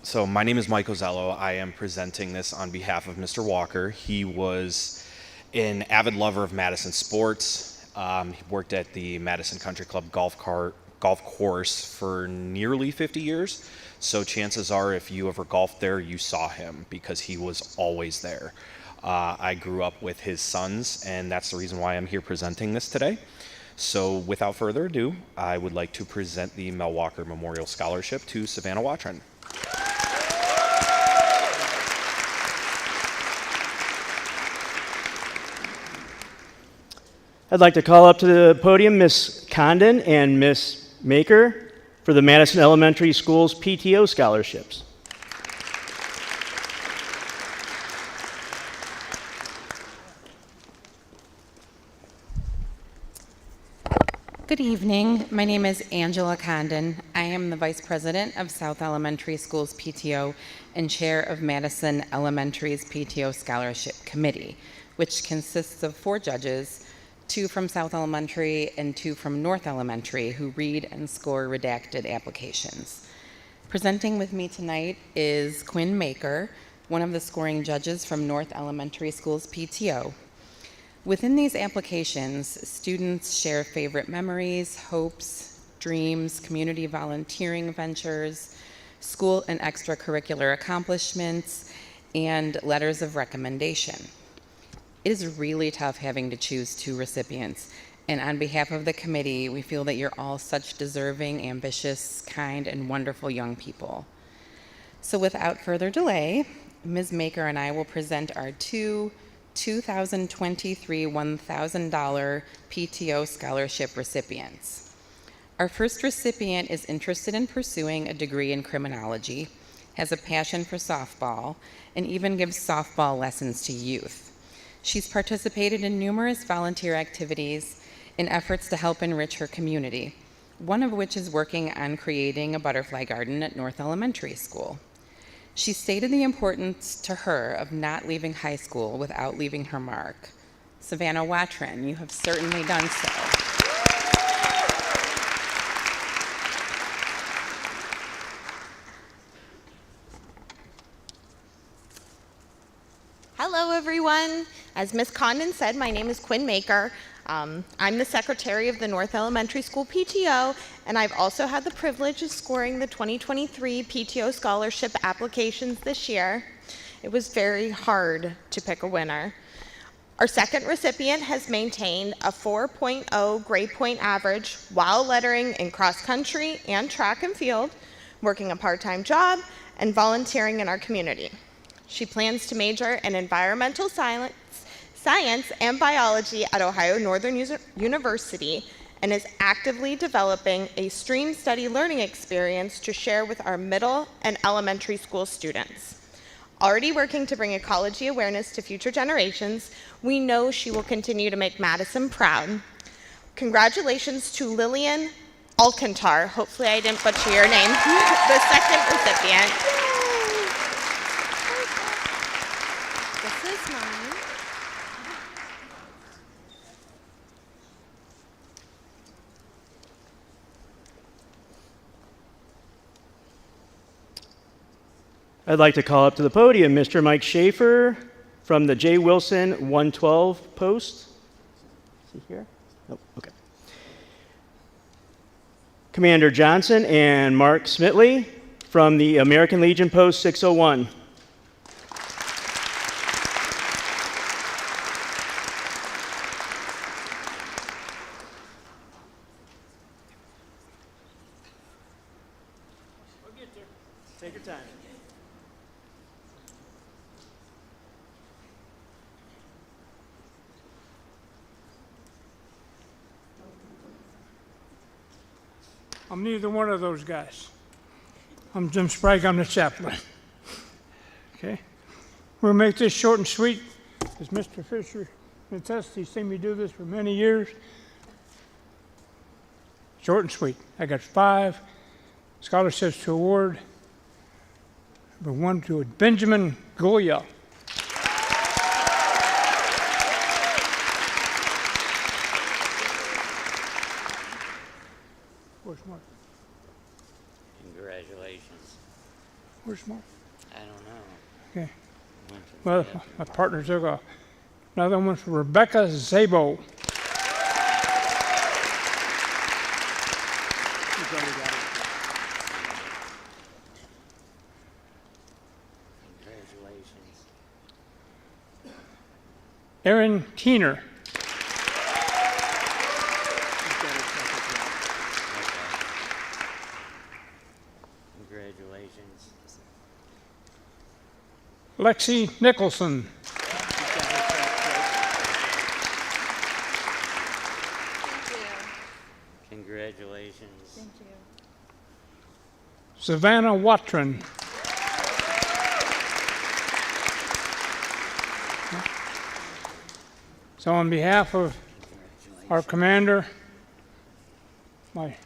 So my name is Mike Ozello. I am presenting this on behalf of Mr. Walker. He was an avid lover of Madison sports. He worked at the Madison Country Club golf course for nearly 50 years. So chances are if you ever golfed there, you saw him because he was always there. I grew up with his sons, and that's the reason why I'm here presenting this today. So without further ado, I would like to present the Mel Walker Memorial Scholarship to Savannah Watron. I'd like to call up to the podium Miss Condon and Miss Maker for the Madison Elementary School's PTO scholarships. Good evening. My name is Angela Condon. I am the Vice President of South Elementary Schools PTO and Chair of Madison Elementary's PTO Scholarship Committee, which consists of 4 judges, 2 from South Elementary and 2 from North Elementary, who read and score redacted applications. Presenting with me tonight is Quinn Maker, one of the scoring judges from North Elementary Schools PTO. Within these applications, students share favorite memories, hopes, dreams, community volunteering ventures, school and extracurricular accomplishments, and letters of recommendation. It is really tough having to choose 2 recipients, and on behalf of the committee, we feel that you're all such deserving, ambitious, kind, and wonderful young people. So without further delay, Ms. Maker and I will present our 2 2023 $1,000 PTO scholarship recipients. Our first recipient is interested in pursuing a degree in criminology, has a passion for softball, and even gives softball lessons to youth. She's participated in numerous volunteer activities in efforts to help enrich her community, one of which is working on creating a butterfly garden at North Elementary School. She stated the importance to her of not leaving high school without leaving her mark. Savannah Watron, you have certainly done so. Hello, everyone. As Ms. Condon said, my name is Quinn Maker. I'm the secretary of the North Elementary School PTO, and I've also had the privilege of scoring the 2023 PTO scholarship applications this year. It was very hard to pick a winner. Our second recipient has maintained a 4.0 grade point average while lettering in cross country and track and field, working a part-time job, and volunteering in our community. She plans to major in environmental science and biology at Ohio Northern University and is actively developing a stream study learning experience to share with our middle and elementary school students. Already working to bring ecology awareness to future generations, we know she will continue to make Madison proud. Congratulations to Lillian Alcantar, hopefully I didn't butcher your name, the second recipient. This is mine. I'd like to call up to the podium Mr. Mike Schaefer from the J. Wilson 112 post. Is he here? Nope, okay. Commander Johnson and Mark Smitley from the American Legion Post 601. Take your time. I'm neither one of those guys. I'm Jim Sprague, I'm the chaplain. Okay? We'll make this short and sweet, as Mr. Fisher can attest. He's seen me do this for many years. Short and sweet. I got 5 scholarships to award, but one to Benjamin Goya. Where's Mark? Congratulations. Where's Mark? I don't know. Okay. Well, my partner took another one for Rebecca Zabo. Congratulations. Aaron Keener. Congratulations. Lexi Nicholson. Congratulations. Thank you. Savannah Watron. So on behalf of our commander, my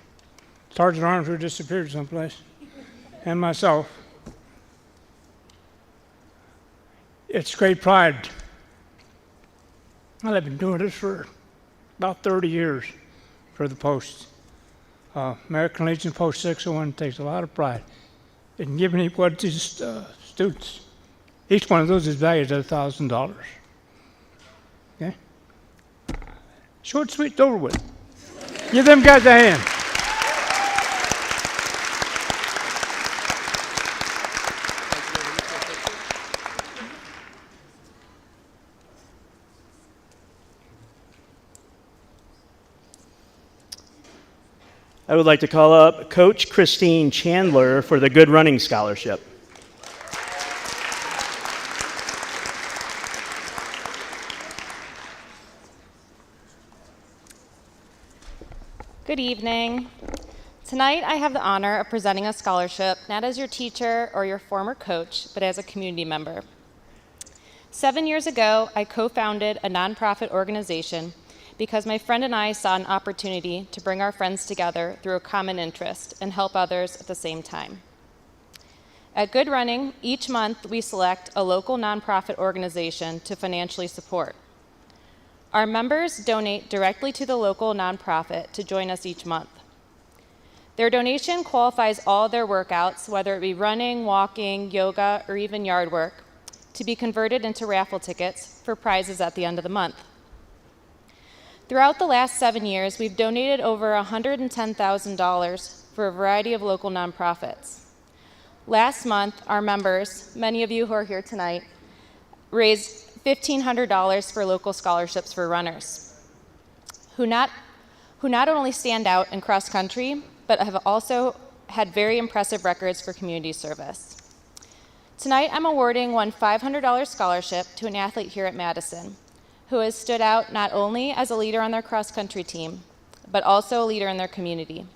sergeant at arms who disappeared someplace, and myself, it's great pride. I've been doing this for about 30 years for the post. American Legion Post 601 takes a lot of pride in giving what these students. Each one of those is valued at $1,000. Okay? Short, sweet, over with. Give them guys a hand. I would like to call up Coach Christine Chandler for the Good Running Scholarship. Good evening. Tonight I have the honor of presenting a scholarship not as your teacher or your former coach, but as a community member. 7 years ago, I co-founded a nonprofit organization because my friend and I saw an opportunity to bring our friends together through a common interest and help others at the same time. At Good Running, each month we select a local nonprofit organization to financially support. Our members donate directly to the local nonprofit to join us each month. Their donation qualifies all their workouts, whether it be running, walking, yoga, or even yard work, to be converted into raffle tickets for prizes at the end of the month. Throughout the last 7 years, we've donated over $110,000 for a variety of local nonprofits. Last month, our members, many of you who are here tonight, raised $1,500 for local scholarships for runners, who not only stand out in cross country, but have also had very impressive records for community service. Tonight, I'm awarding one $500 scholarship to an athlete here at Madison, who has stood out not only as a leader on their cross-country team, but also a leader in their community.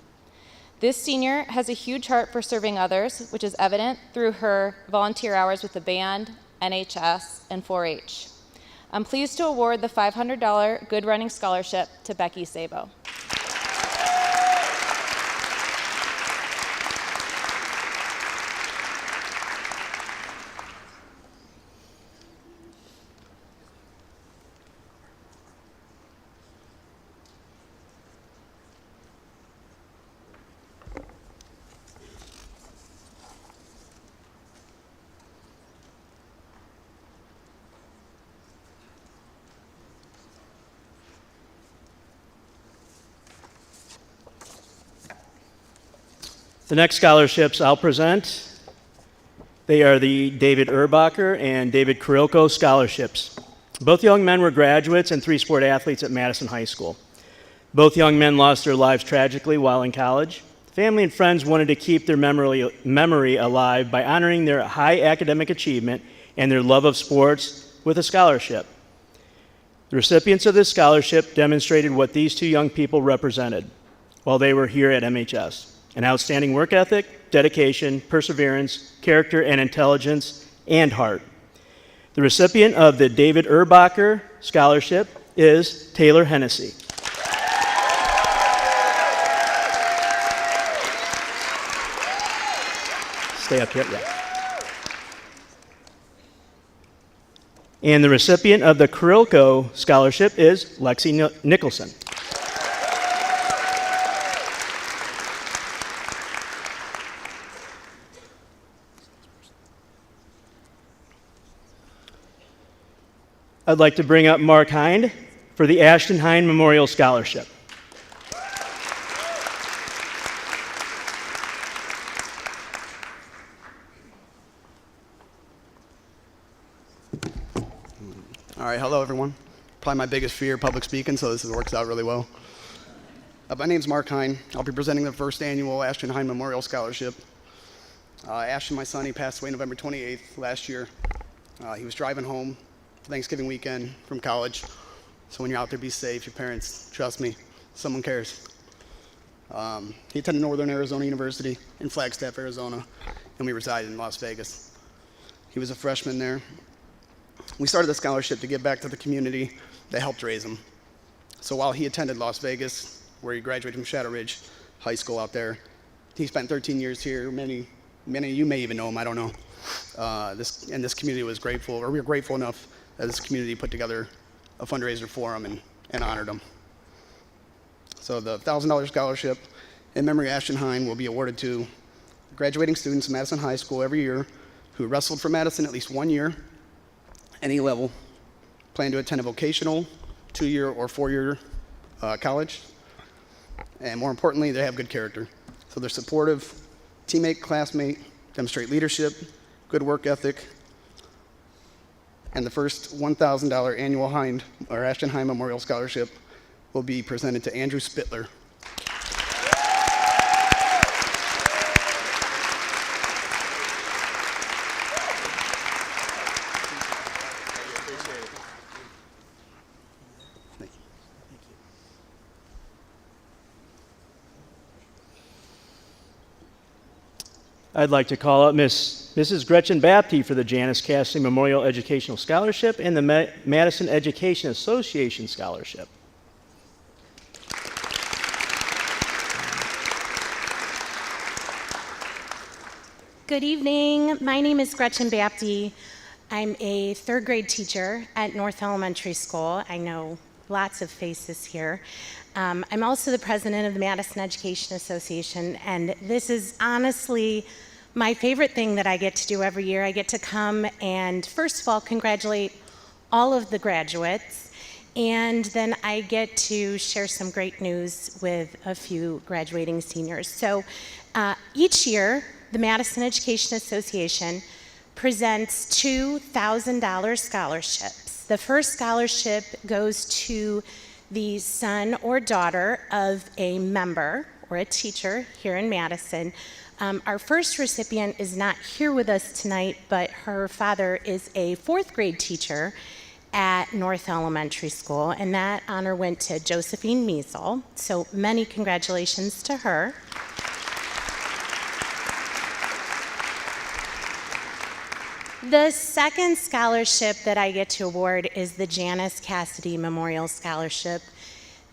This senior has a huge heart for serving others, which is evident through her volunteer hours with the band, NHS, and 4-H. I'm pleased to award the $500 Good Running Scholarship to Becky Sabo. The next scholarships I'll present, they are the David Urbacher and David Carrilco scholarships. Both young men were graduates and three-sport athletes at Madison High School. Both young men lost their lives tragically while in college. Family and friends wanted to keep their memory alive by honoring their high academic achievement and their love of sports with a scholarship. The recipients of this scholarship demonstrated what these two young people represented while they were here at MHS. an outstanding work ethic, dedication, perseverance, character and intelligence, and heart. The recipient of the David Erbacher Scholarship is Taylor Hennessy. Stay up here, yeah. And the recipient of the Kirilko Scholarship is Lexi Nicholson. I'd like to bring up Mark Hind for the Ashton Hind Memorial Scholarship. All right, hello everyone. Probably my biggest fear, public speaking, so this works out really well. My name's Mark Hine. I'll be presenting the first annual Ashton Hine Memorial Scholarship. Ashton, my son, he passed away November 28th last year. He was driving home Thanksgiving weekend from college. So when you're out there, be safe. Your parents, trust me, someone cares. He attended Northern Arizona University in Flagstaff, Arizona, and we resided in Las Vegas. He was a freshman there. We started the scholarship to give back to the community that helped raise him. So while he attended Las Vegas, where he graduated from Shadow Ridge High School out there, he spent 13 years here. Many of you may even know him, I don't know. This community was grateful, or we were grateful enough that this community put together a fundraiser for him and honored him. So the $1,000 scholarship in memory of Ashton Hine will be awarded to graduating students of Madison High School every year who wrestled for Madison at least 1 year, any level, plan to attend a vocational, 2-year or 4-year college, and more importantly, they have good character. So they're supportive, teammate, classmate, demonstrate leadership, good work ethic, and the first $1,000 annual Hind or Ashton Hine Memorial Scholarship will be presented to Andrew Spittler. I'd like to call up Mrs. Gretchen Bapty for the Janice Cassidy Memorial Educational Scholarship and the Madison Education Association Scholarship. Good evening. My name is Gretchen Bapty. I'm a third grade teacher at North Elementary School. I know lots of faces here. I'm also the president of the Madison Education Association, and this is honestly my favorite thing that I get to do every year. I get to come and, first of all, congratulate all of the graduates, and then I get to share some great news with a few graduating seniors. So each year, the Madison Education Association presents two $1,000 scholarships. The first scholarship goes to the son or daughter of a member or a teacher here in Madison. Our first recipient is not here with us tonight, but her father is a 4th grade teacher at North Elementary School, and that honor went to Josephine Measle. So many congratulations to her. The second scholarship that I get to award is the Janice Cassidy Memorial Scholarship.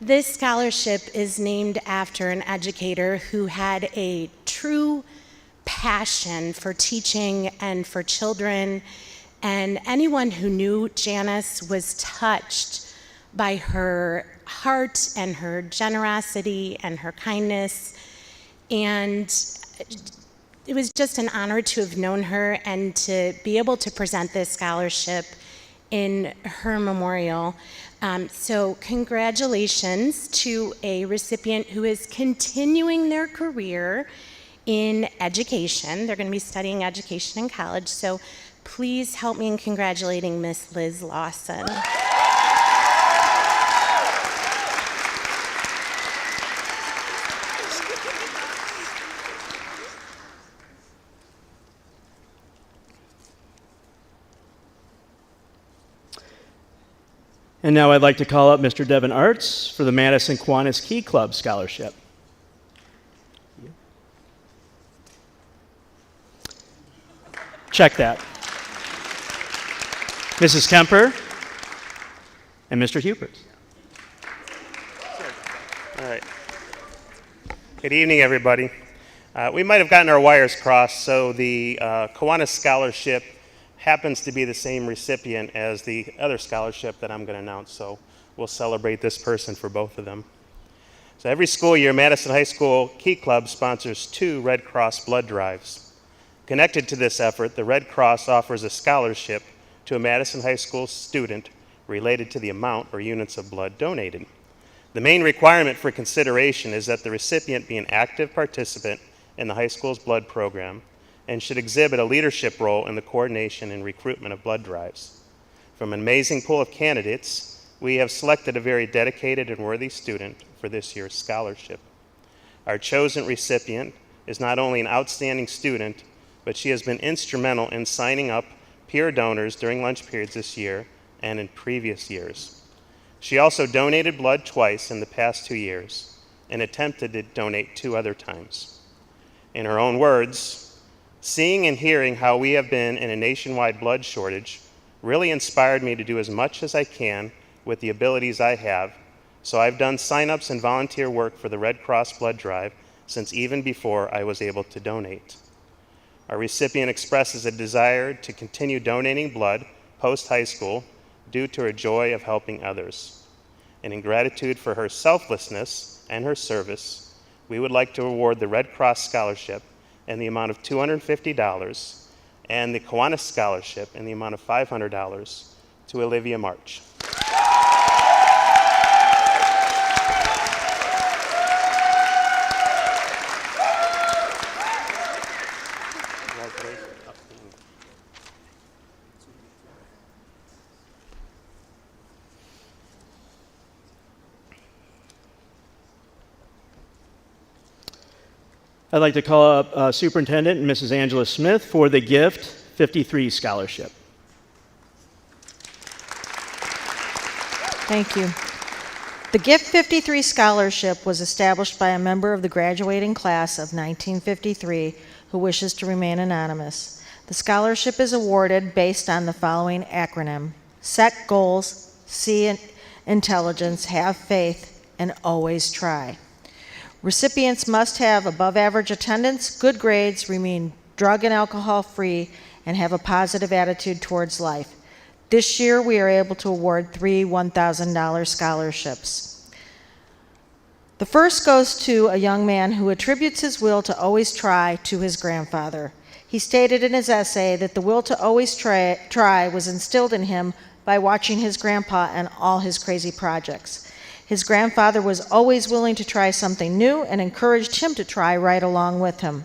This scholarship is named after an educator who had a true passion for teaching and for children, and anyone who knew Janice was touched by her heart and her generosity and her kindness, and it was just an honor to have known her and to be able to present this scholarship in her memorial. So congratulations to a recipient who is continuing their career in education. They're going to be studying education in college, so please help me in congratulating Miss Liz Lawson. And now I'd like to call up Mr. Devin Arts for the Madison Kiwanis Key Club Scholarship. Check that. Mrs. Kemper and Mr. Hubert. All right. Good evening, everybody. We might have gotten our wires crossed, so the Kiwanis Scholarship happens to be the same recipient as the other scholarship that I'm going to announce, so we'll celebrate this person for both of them. So every school year, Madison High School Key Club sponsors 2 Red Cross blood drives. Connected to this effort, the Red Cross offers a scholarship to a Madison High School student related to the amount or units of blood donated. The main requirement for consideration is that the recipient be an active participant in the high school's blood program and should exhibit a leadership role in the coordination and recruitment of blood drives. From an amazing pool of candidates, we have selected a very dedicated and worthy student for this year's scholarship. Our chosen recipient is not only an outstanding student, but she has been instrumental in signing up peer donors during lunch periods this year and in previous years. She also donated blood twice in the past 2 years and attempted to donate 2 other times. In her own words, seeing and hearing how we have been in a nationwide blood shortage really inspired me to do as much as I can with the abilities I have, so I've done sign-ups and volunteer work for the Red Cross blood drive since even before I was able to donate. Our recipient expresses a desire to continue donating blood post-high school due to her joy of helping others. And in gratitude for her selflessness and her service, we would like to award the Red Cross Scholarship in the amount of $250 and the Kiwanis Scholarship in the amount of $500 to Olivia March. I'd like to call up Superintendent Mrs. Angela Smith for the Gift 53 Scholarship. Thank you. The Gift 53 Scholarship was established by a member of the graduating class of 1953 who wishes to remain anonymous. The scholarship is awarded based on the following acronym: set goals, see intelligence, have faith, and always try. Recipients must have above average attendance, good grades, remain drug and alcohol free, and have a positive attitude towards life. This year, we are able to award 3 $1,000 scholarships. The first goes to a young man who attributes his will to always try to his grandfather. He stated in his essay that the will to always try was instilled in him by watching his grandpa and all his crazy projects. His grandfather was always willing to try something new and encouraged him to try right along with him.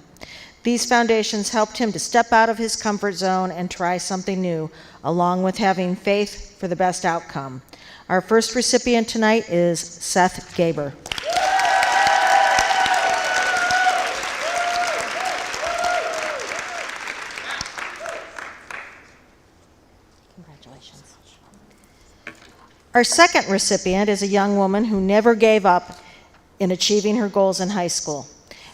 These foundations helped him to step out of his comfort zone and try something new, along with having faith for the best outcome. Our first recipient tonight is Seth Gaber. Congratulations. Our second recipient is a young woman who never gave up in achieving her goals in high school.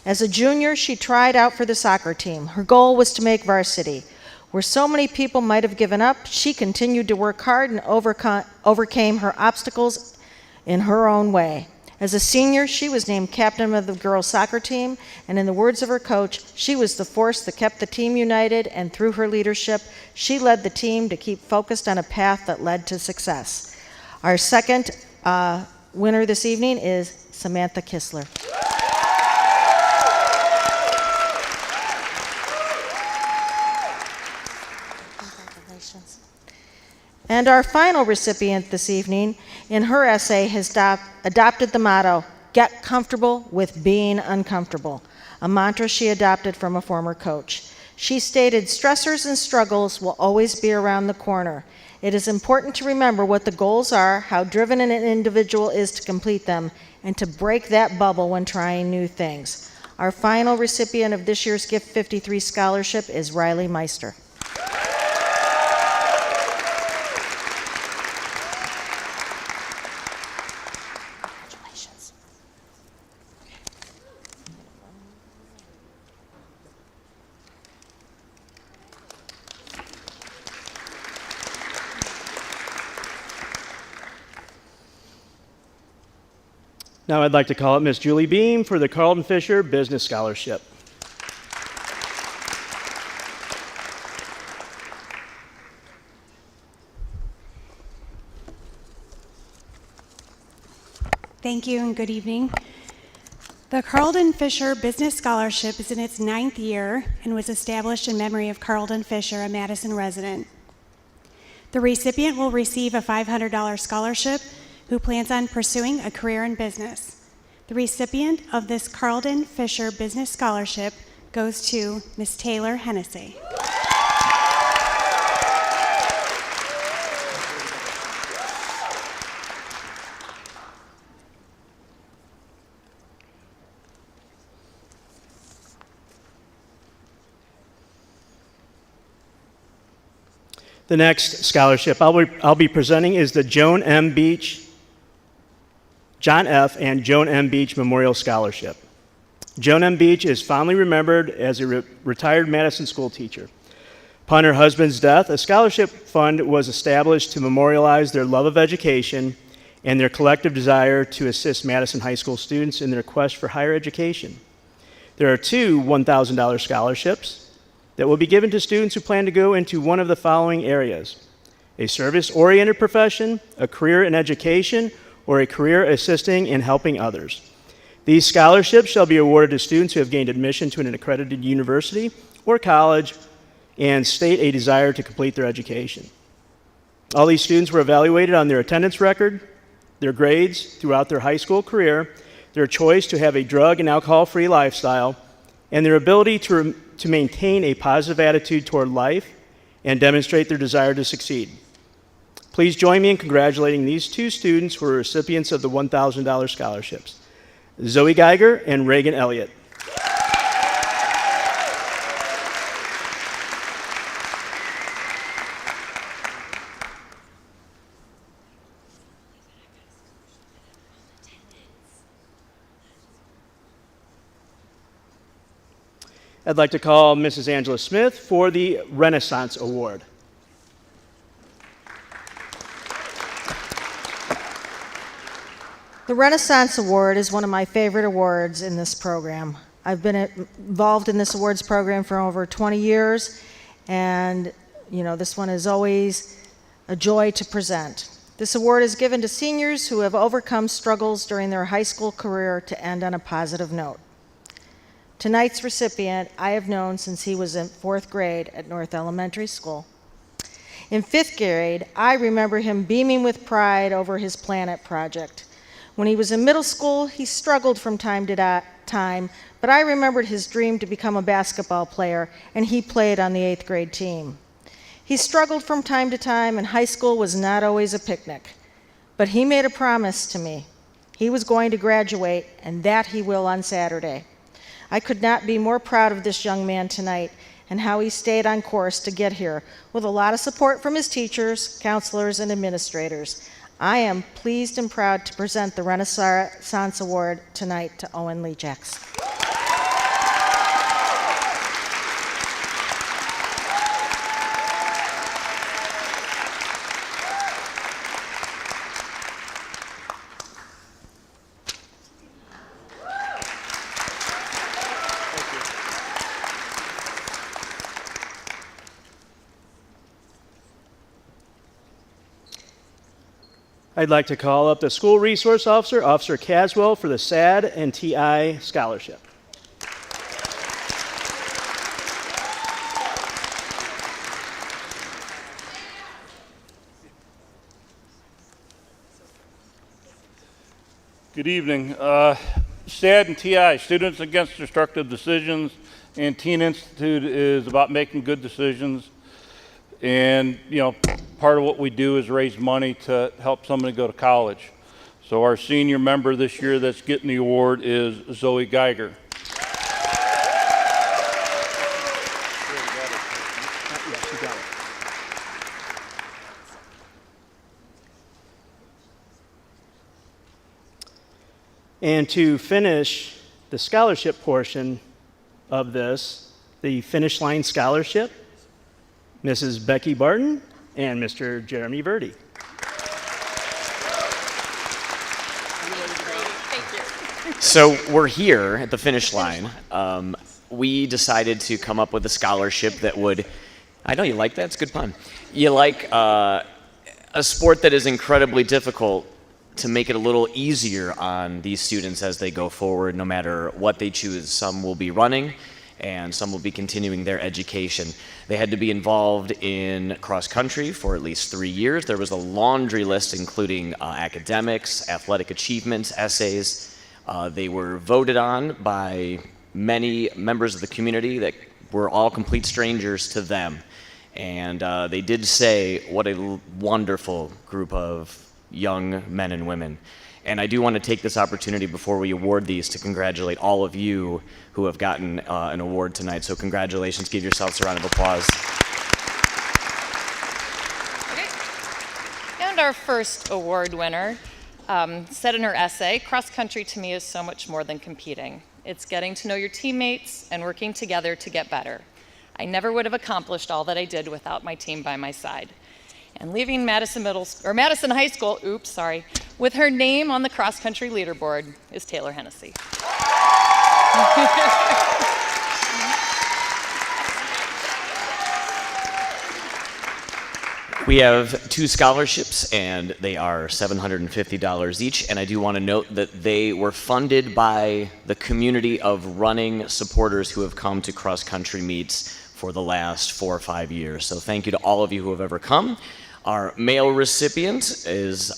As a junior, she tried out for the soccer team. Her goal was to make varsity. Where so many people might have given up, she continued to work hard and overcame her obstacles in her own way. As a senior, she was named captain of the girls' soccer team, and in the words of her coach, she was the force that kept the team united, and through her leadership, she led the team to keep focused on a path that led to success. Our second winner this evening is Samantha Kistler. And our final recipient this evening, in her essay, has adopted the motto, "Get comfortable with being uncomfortable," a mantra she adopted from a former coach. She stated, "Stressors and struggles will always be around the corner. It is important to remember what the goals are, how driven an individual is to complete them, and to break that bubble when trying new things." Our final recipient of this year's Gift 53 Scholarship is Riley Meister. Now I'd like to call up Miss Julie Beam for the Carlton Fisher Business Scholarship. Thank you and good evening. The Carlton Fisher Business Scholarship is in its 9th year and was established in memory of Carlton Fisher, a Madison resident. The recipient will receive a $500 scholarship who plans on pursuing a career in business. The recipient of this Carlton Fisher Business Scholarship goes to Ms. Taylor Hennessy. The next scholarship I'll be presenting is the John F. and Joan M. Beach Memorial Scholarship. Joan M. Beach is fondly remembered as a retired Madison school teacher. Upon her husband's death, a scholarship fund was established to memorialize their love of education and their collective desire to assist Madison High School students in their quest for higher education. There are two $1,000 scholarships that will be given to students who plan to go into one of the following areas: a service-oriented profession, a career in education, or a career assisting and helping others. These scholarships shall be awarded to students who have gained admission to an accredited university or college and state a desire to complete their education. All these students were evaluated on their attendance record, their grades throughout their high school career, their choice to have a drug and alcohol-free lifestyle, and their ability to maintain a positive attitude toward life and demonstrate their desire to succeed. Please join me in congratulating these two students who are recipients of the $1,000 scholarships, Zoe Geiger and Reagan Elliott. I'd like to call Mrs. Angela Smith for the Renaissance Award. The Renaissance Award is one of my favorite awards in this program. I've been involved in this awards program for over 20 years, and this one is always a joy to present. This award is given to seniors who have overcome struggles during their high school career to end on a positive note. Tonight's recipient I have known since he was in 4th grade at North Elementary School. In 5th grade, I remember him beaming with pride over his Planet project. When he was in middle school, he struggled from time to time, but I remembered his dream to become a basketball player, and he played on the 8th grade team. He struggled from time to time, and high school was not always a picnic. But he made a promise to me. He was going to graduate, and that he will on Saturday. I could not be more proud of this young man tonight and how he stayed on course to get here with a lot of support from his teachers, counselors, and administrators. I am pleased and proud to present the Renaissance Award tonight to Owen Lee Jackson. I'd like to call up the School Resource Officer, Officer Caswell, for the SAD and TI Scholarship. Good evening. SAD and TI, Students Against Destructive Decisions, and Teen Institute is about making good decisions. And, part of what we do is raise money to help somebody go to college. So our senior member this year that's getting the award is Zoe Geiger. And to finish the scholarship portion of this, the Finish Line Scholarship, Mrs. Becky Barton and Mr. Jeremy Verdi. Thank you. So we're here at the finish line. We decided to come up with a scholarship that would, I know you like that, it's a good pun. You like a sport that is incredibly difficult, to make it a little easier on these students as they go forward, no matter what they choose. Some will be running, and some will be continuing their education. They had to be involved in cross country for at least 3 years. There was a laundry list including academics, athletic achievements, essays. They were voted on by many members of the community that were all complete strangers to them. And they did say what a wonderful group of young men and women. And I do want to take this opportunity before we award these to congratulate all of you who have gotten an award tonight. So congratulations, give yourselves a round of applause. And our first award winner said in her essay, cross country to me is so much more than competing. It's getting to know your teammates and working together to get better. I never would have accomplished all that I did without my team by my side. And leaving Madison High School, with her name on the cross-country leaderboard is Taylor Hennessy. We have 2 scholarships, and they are $750 each. And I do want to note that they were funded by the community of running supporters who have come to cross-country meets for the last 4 or 5 years. So thank you to all of you who have ever come. Our male recipient is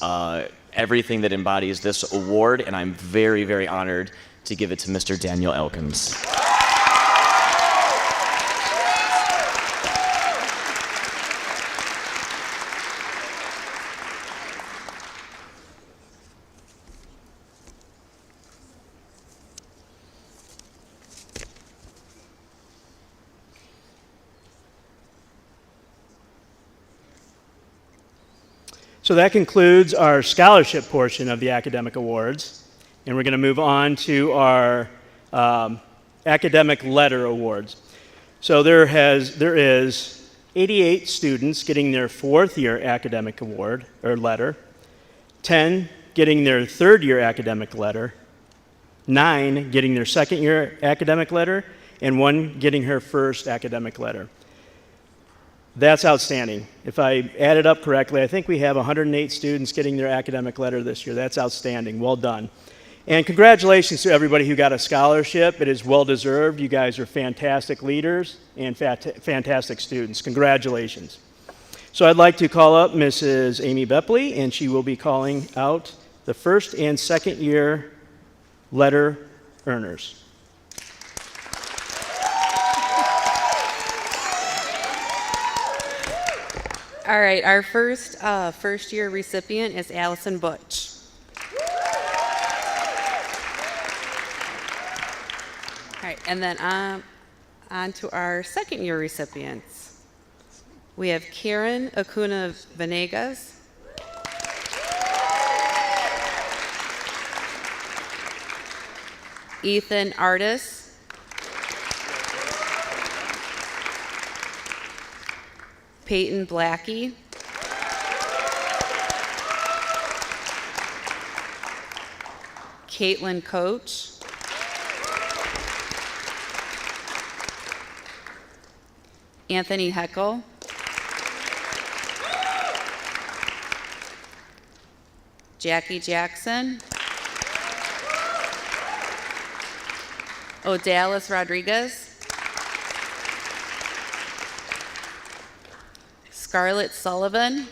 everything that embodies this award, and I'm very, very honored to give it to Mr. Daniel Elkins. So that concludes our scholarship portion of the academic awards, and we're going to move on to our academic letter awards. So there is 88 students getting their 4th year academic award or letter, 10 getting their 3rd year academic letter, 9 getting their 2nd year academic letter, and 1 getting her 1st academic letter. That's outstanding. If I added up correctly, I think we have 108 students getting their academic letter this year. That's outstanding. Well done. And congratulations to everybody who got a scholarship. It is well deserved. You guys are fantastic leaders and fantastic students. Congratulations. So I'd like to call up Mrs. Amy Bepley, and she will be calling out the 1st and 2nd year letter earners. All right, our first year recipient is Allison Butch. All right, and then on to our 2nd year recipients. We have Karen Acuna Venegas, Ethan Artis, Peyton Blackie, Caitlin Coach, Anthony Heckel, Jackie Jackson, Odalis Rodriguez, Scarlett Sullivan,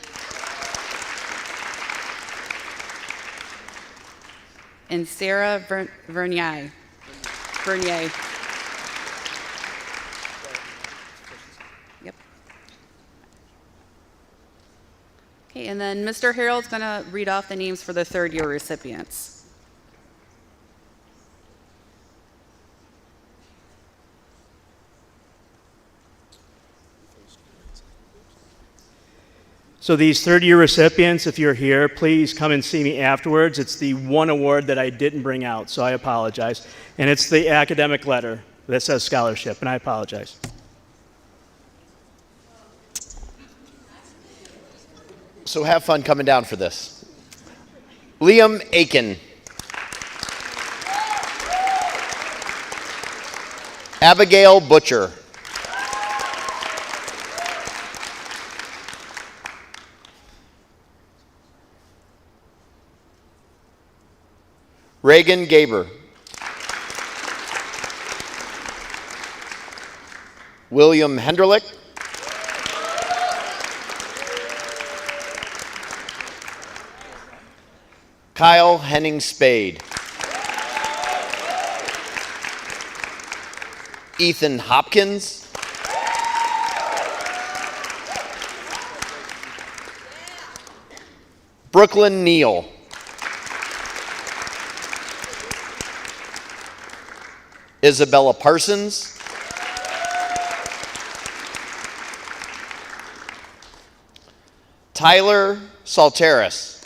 and Sarah Vernier. Yep. Okay, and then Mr. Harold's going to read off the names for the 3rd year recipients. So these 3rd year recipients, if you're here, please come and see me afterwards. It's the one award that I didn't bring out, so I apologize. And it's the academic letter that says scholarship, and I apologize. So have fun coming down for this. Liam Aiken. Abigail Butcher. Reagan Gaber. William Henderlich. Kyle Henning Spade. Ethan Hopkins. Brooklyn Neal. Isabella Parsons. Tyler Salteris.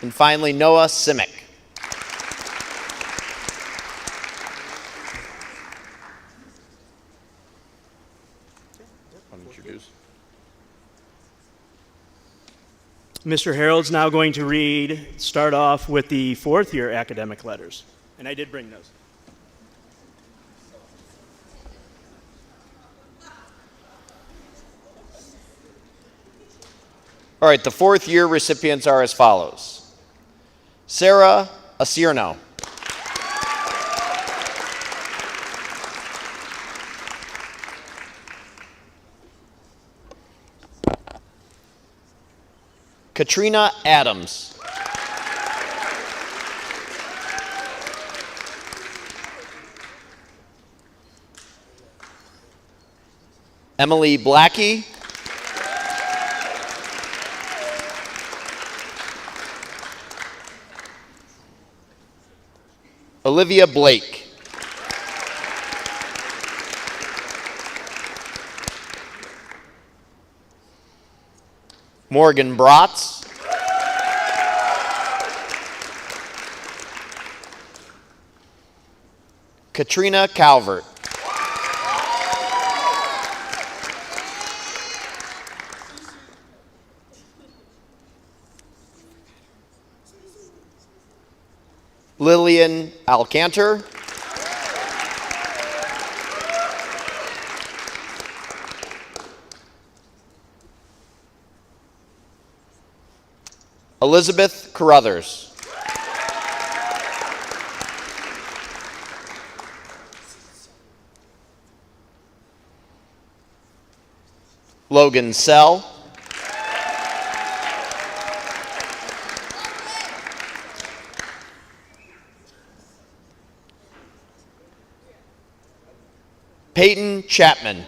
And finally, Noah Simic. Mr. Harold's now going to start off with the fourth year academic letters. And I did bring those. All right, the fourth year recipients are as follows. Sarah Asirno. Katrina Adams. Emily Blackie. Olivia Blake. Morgan Bratz. Katrina Calvert. Lillian Alcantar. Elizabeth Carruthers. Logan Sell. Peyton Chapman.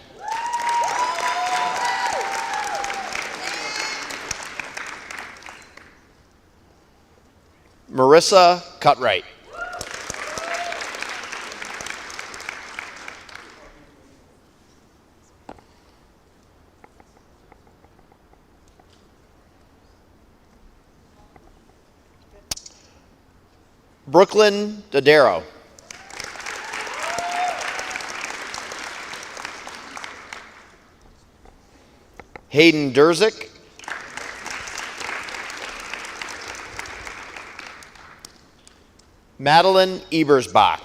Marissa Cutright. Brooklyn Dodero. Hayden Durzik. Madeline Ebersbach.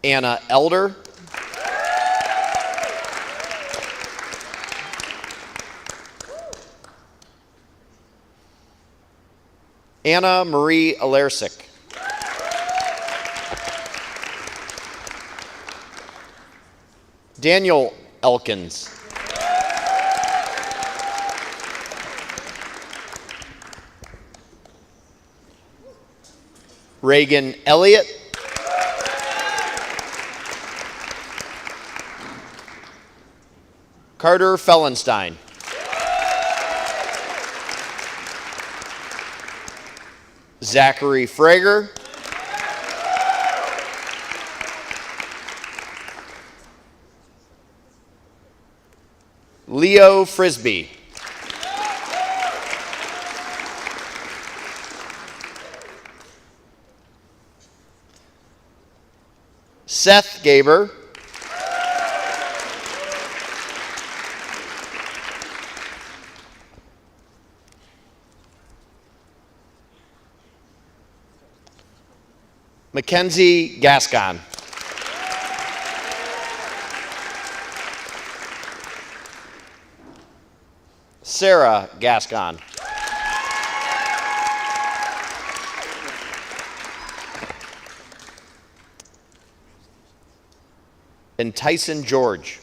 Anna Elder. Anna Marie Alersic. Daniel Elkins. Reagan Elliott. Carter Fellenstein. Zachary Frager. Leo Frisbee. Seth Gaber. Mackenzie Gascon. Sarah Gascon. And Tyson George.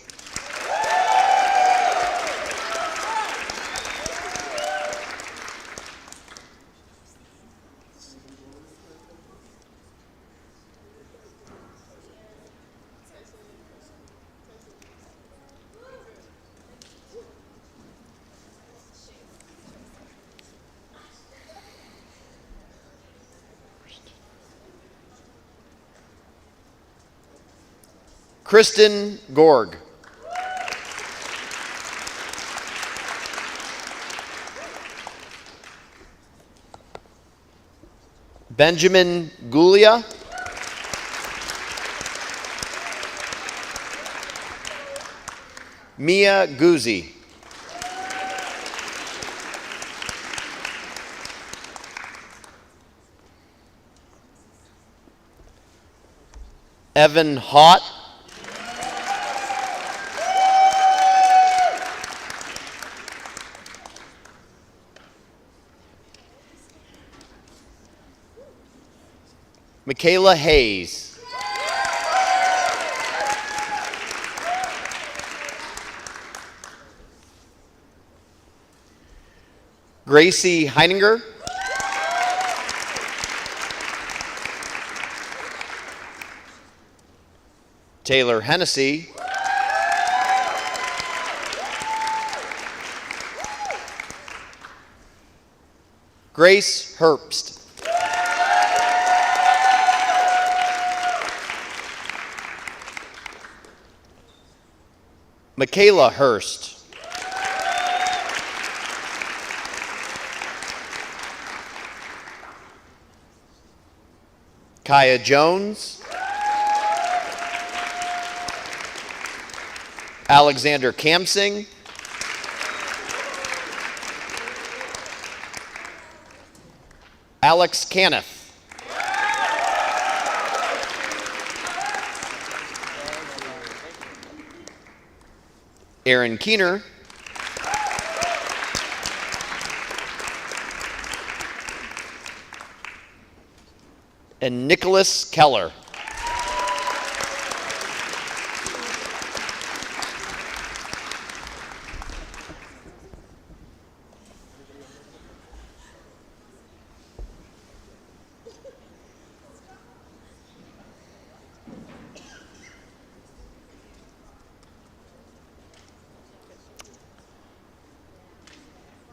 Kristen Gorg. Benjamin Gulia. Mia Guzzi. Evan Haught. Michaela Hayes. Gracie Heininger. Taylor Hennessy. Grace Herbst. Michaela Hurst. Kaya Jones. Alexander Kamsing. Alex Caniff. Aaron Keener. And Nicholas Keller.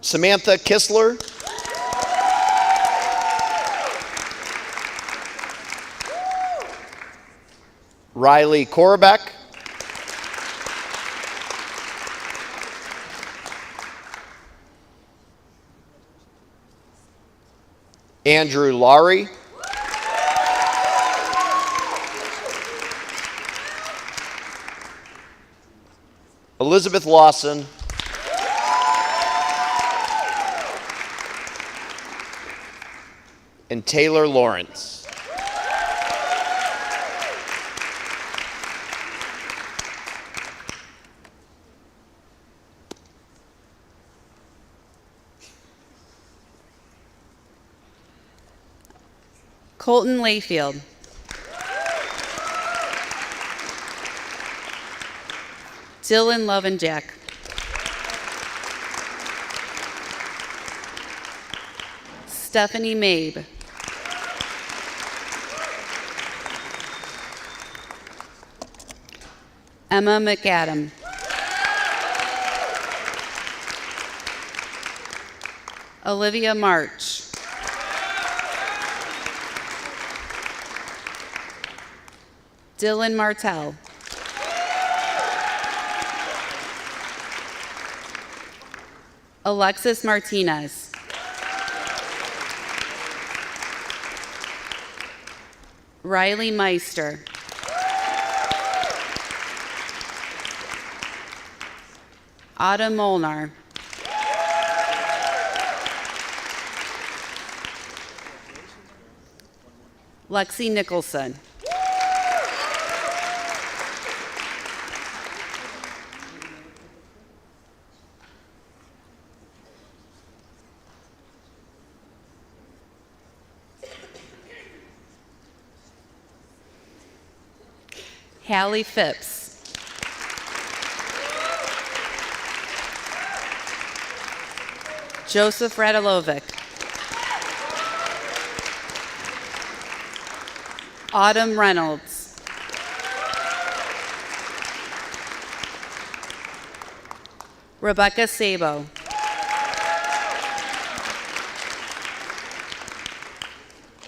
Samantha Kistler. Riley Korbeck. Andrew Laurie. Elizabeth Lawson. And Taylor Lawrence. Colton Layfield. Dylan Lovenjack. Stephanie Mabe. Emma McAdam. Olivia March. Dylan Martell. Alexis Martinez. Riley Meister. Ada Molnar. Lexi Nicholson. Hallie Phipps. Joseph Radilovic. Autumn Reynolds. Rebecca Sabo.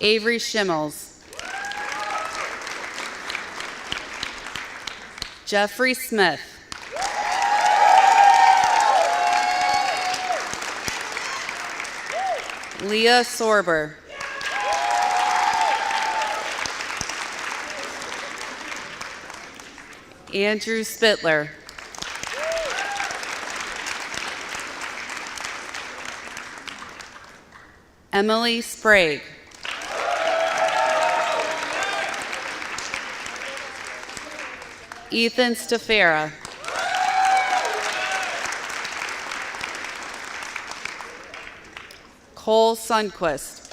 Avery Schimmels. Jeffrey Smith. Leah Sorber. Andrew Spittler. Emily Sprague. Ethan Stafera. Cole Sundquist.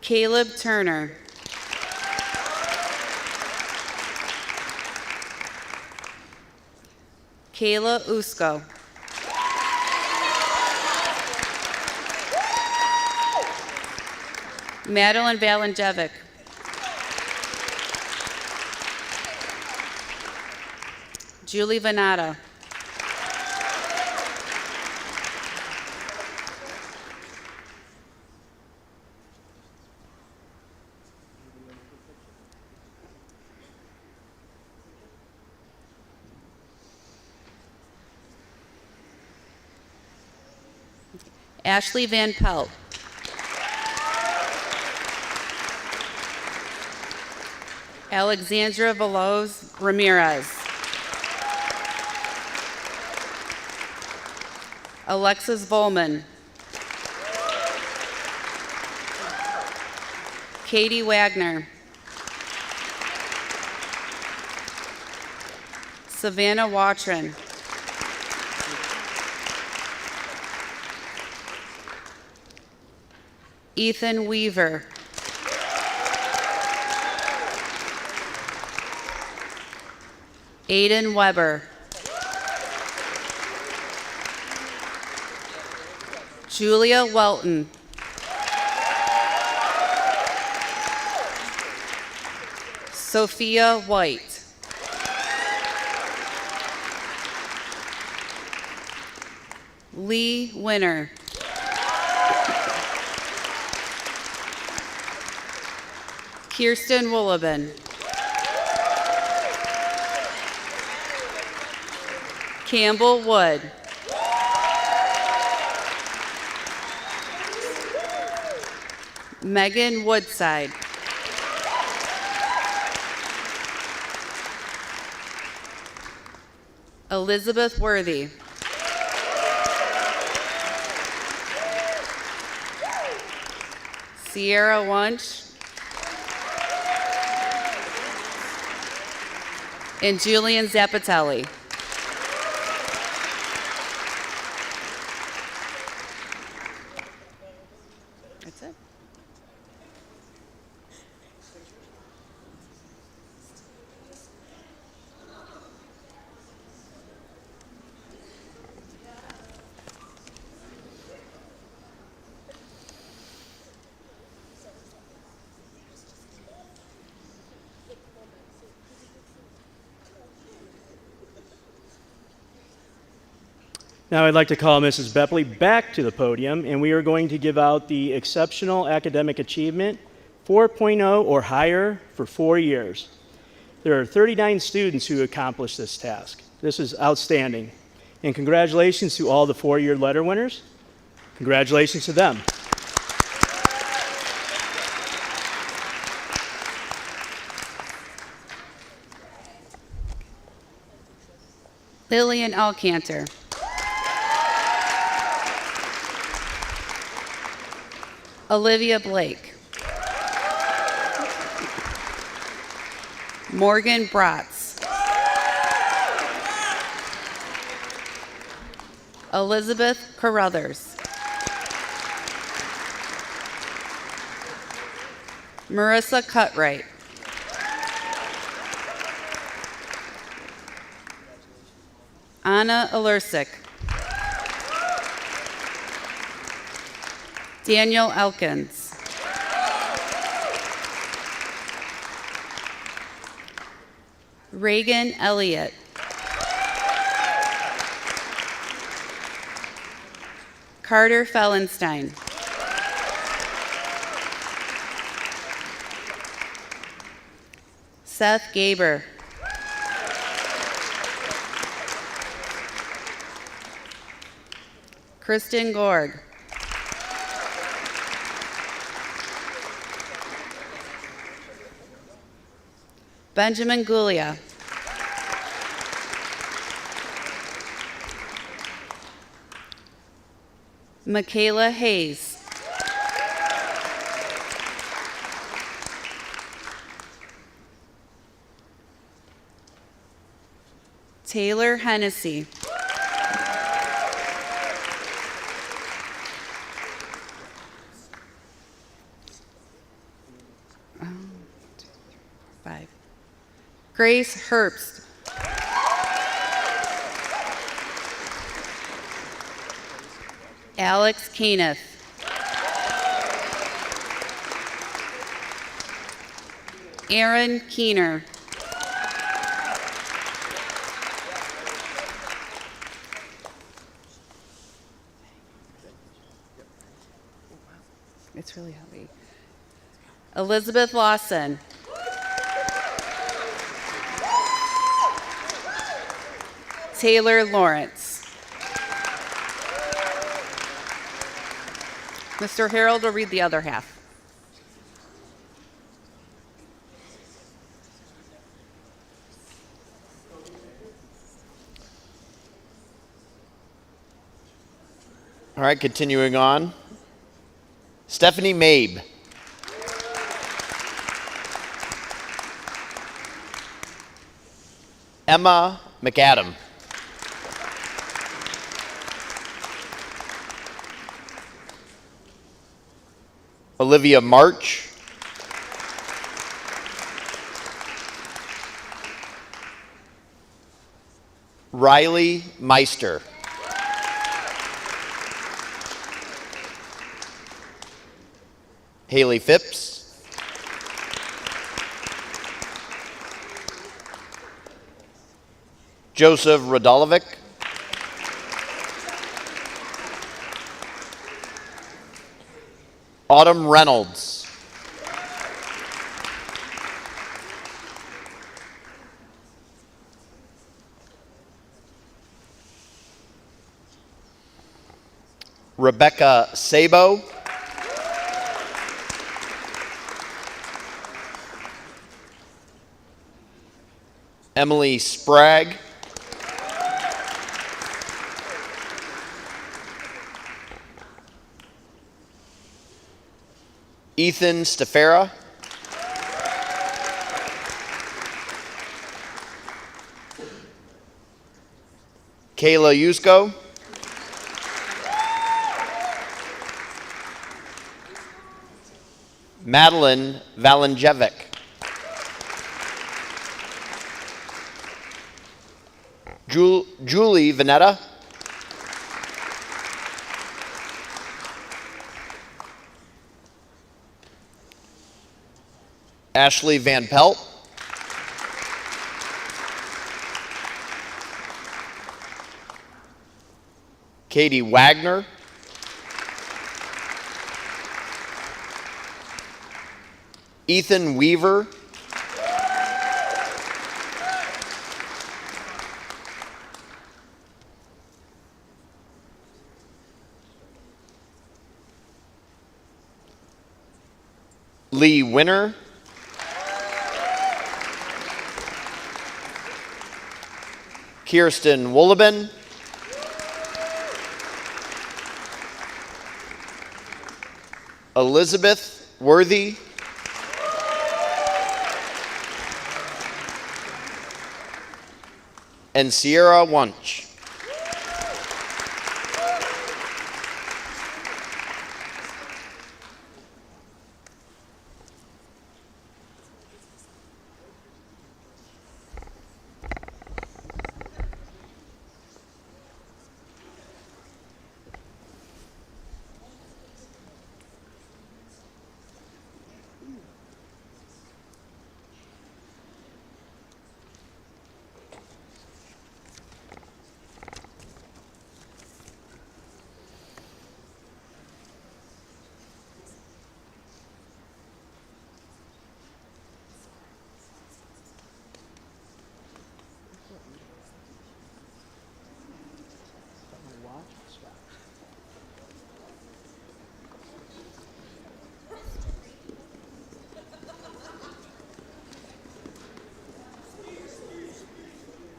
Caleb Turner. Kayla Usko. Madeline Valenjevic. Julie Venata. Ashley Van Pelt. Alexandra Veloz Ramirez. Alexis Volman. Katie Wagner. Savannah Watron. Ethan Weaver. Aiden Weber. Julia Welton. Sophia White. Lee Winner. Kirsten Wooleben. Campbell Wood. Megan Woodside. Elizabeth Worthy. Sierra Wunsch. And Julian Zappatelli. That's it. Now I'd like to call Mrs. Bepley back to the podium, and we are going to give out the Exceptional Academic Achievement 4.0 or higher for 4 years. There are 39 students who accomplished this task. This is outstanding. And congratulations to all the 4-year letter winners. Congratulations to them. Lillian Alcanter. Olivia Blake. Morgan Bratz. Elizabeth Carruthers. Marissa Cutright. Anna Alersic. Daniel Elkins. Reagan Elliott. Carter Fellenstein. Seth Gaber. Kristen Gorg. Benjamin Gulia. Michaela Hayes. Taylor Hennessy. Five. Grace Herbst. Alex Keeneth. Aaron Keener. It's really heavy. Elizabeth Lawson. Taylor Lawrence. Mr. Harold will read the other half. All right, continuing on. Stephanie Mabe. Emma McAdam. Olivia March. Riley Meister. Haley Phipps. Joseph Radolovic. Autumn Reynolds. Rebecca Sabo. Emily Sprague. Ethan Stefera. Kayla Yusko. Madeline Valenjevic. Julie Vanetta. Ashley Van Pelt. Katie Wagner. Ethan Weaver. Lee Winner. Kirsten Wooleben. Elizabeth Worthy, and Sierra Wunsch.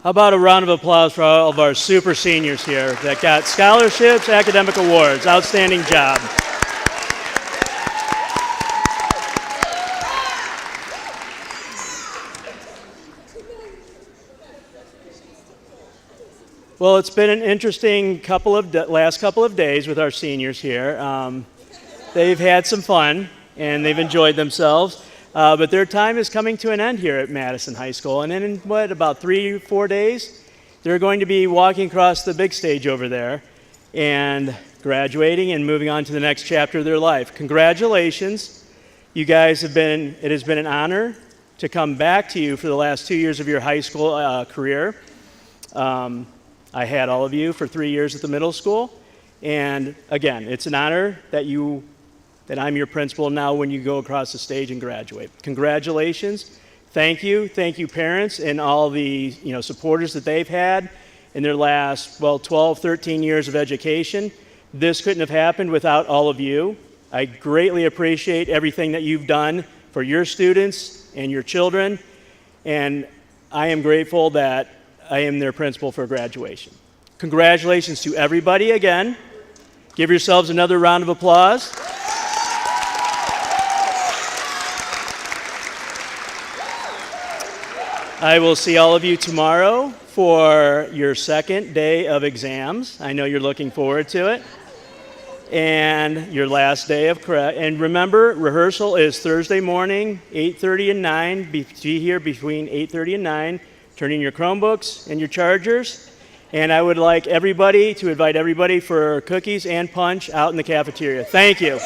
How about a round of applause for all of our super seniors here that got scholarships, academic awards. Outstanding job. Well, it's been an interesting last couple of days with our seniors here. They've had some fun and they've enjoyed themselves. But their time is coming to an end here at Madison High School. And in about 3 or 4 days, they're going to be walking across the big stage over there and graduating and moving on to the next chapter of their life. Congratulations. You guys it has been an honor to come back to you for the last 2 years of your high school career. I had all of you for 3 years at the middle school. And again, it's an honor that I'm your principal now when you go across the stage and graduate. Congratulations. Thank you. Thank you, parents, and all the supporters that they've had in their last, 12, 13 years of education. This couldn't have happened without all of you. I greatly appreciate everything that you've done for your students and your children, and I am grateful that I am their principal for graduation. Congratulations to everybody again. Give yourselves another round of applause. I will see all of you tomorrow for your second day of exams. I know you're looking forward to it. And your last day of and remember, rehearsal is Thursday morning, 8:30 and 9. Be here between 8:30 and 9. Turn in your Chromebooks and your chargers. And I would like everybody to invite everybody for cookies and punch out in the cafeteria. Thank you.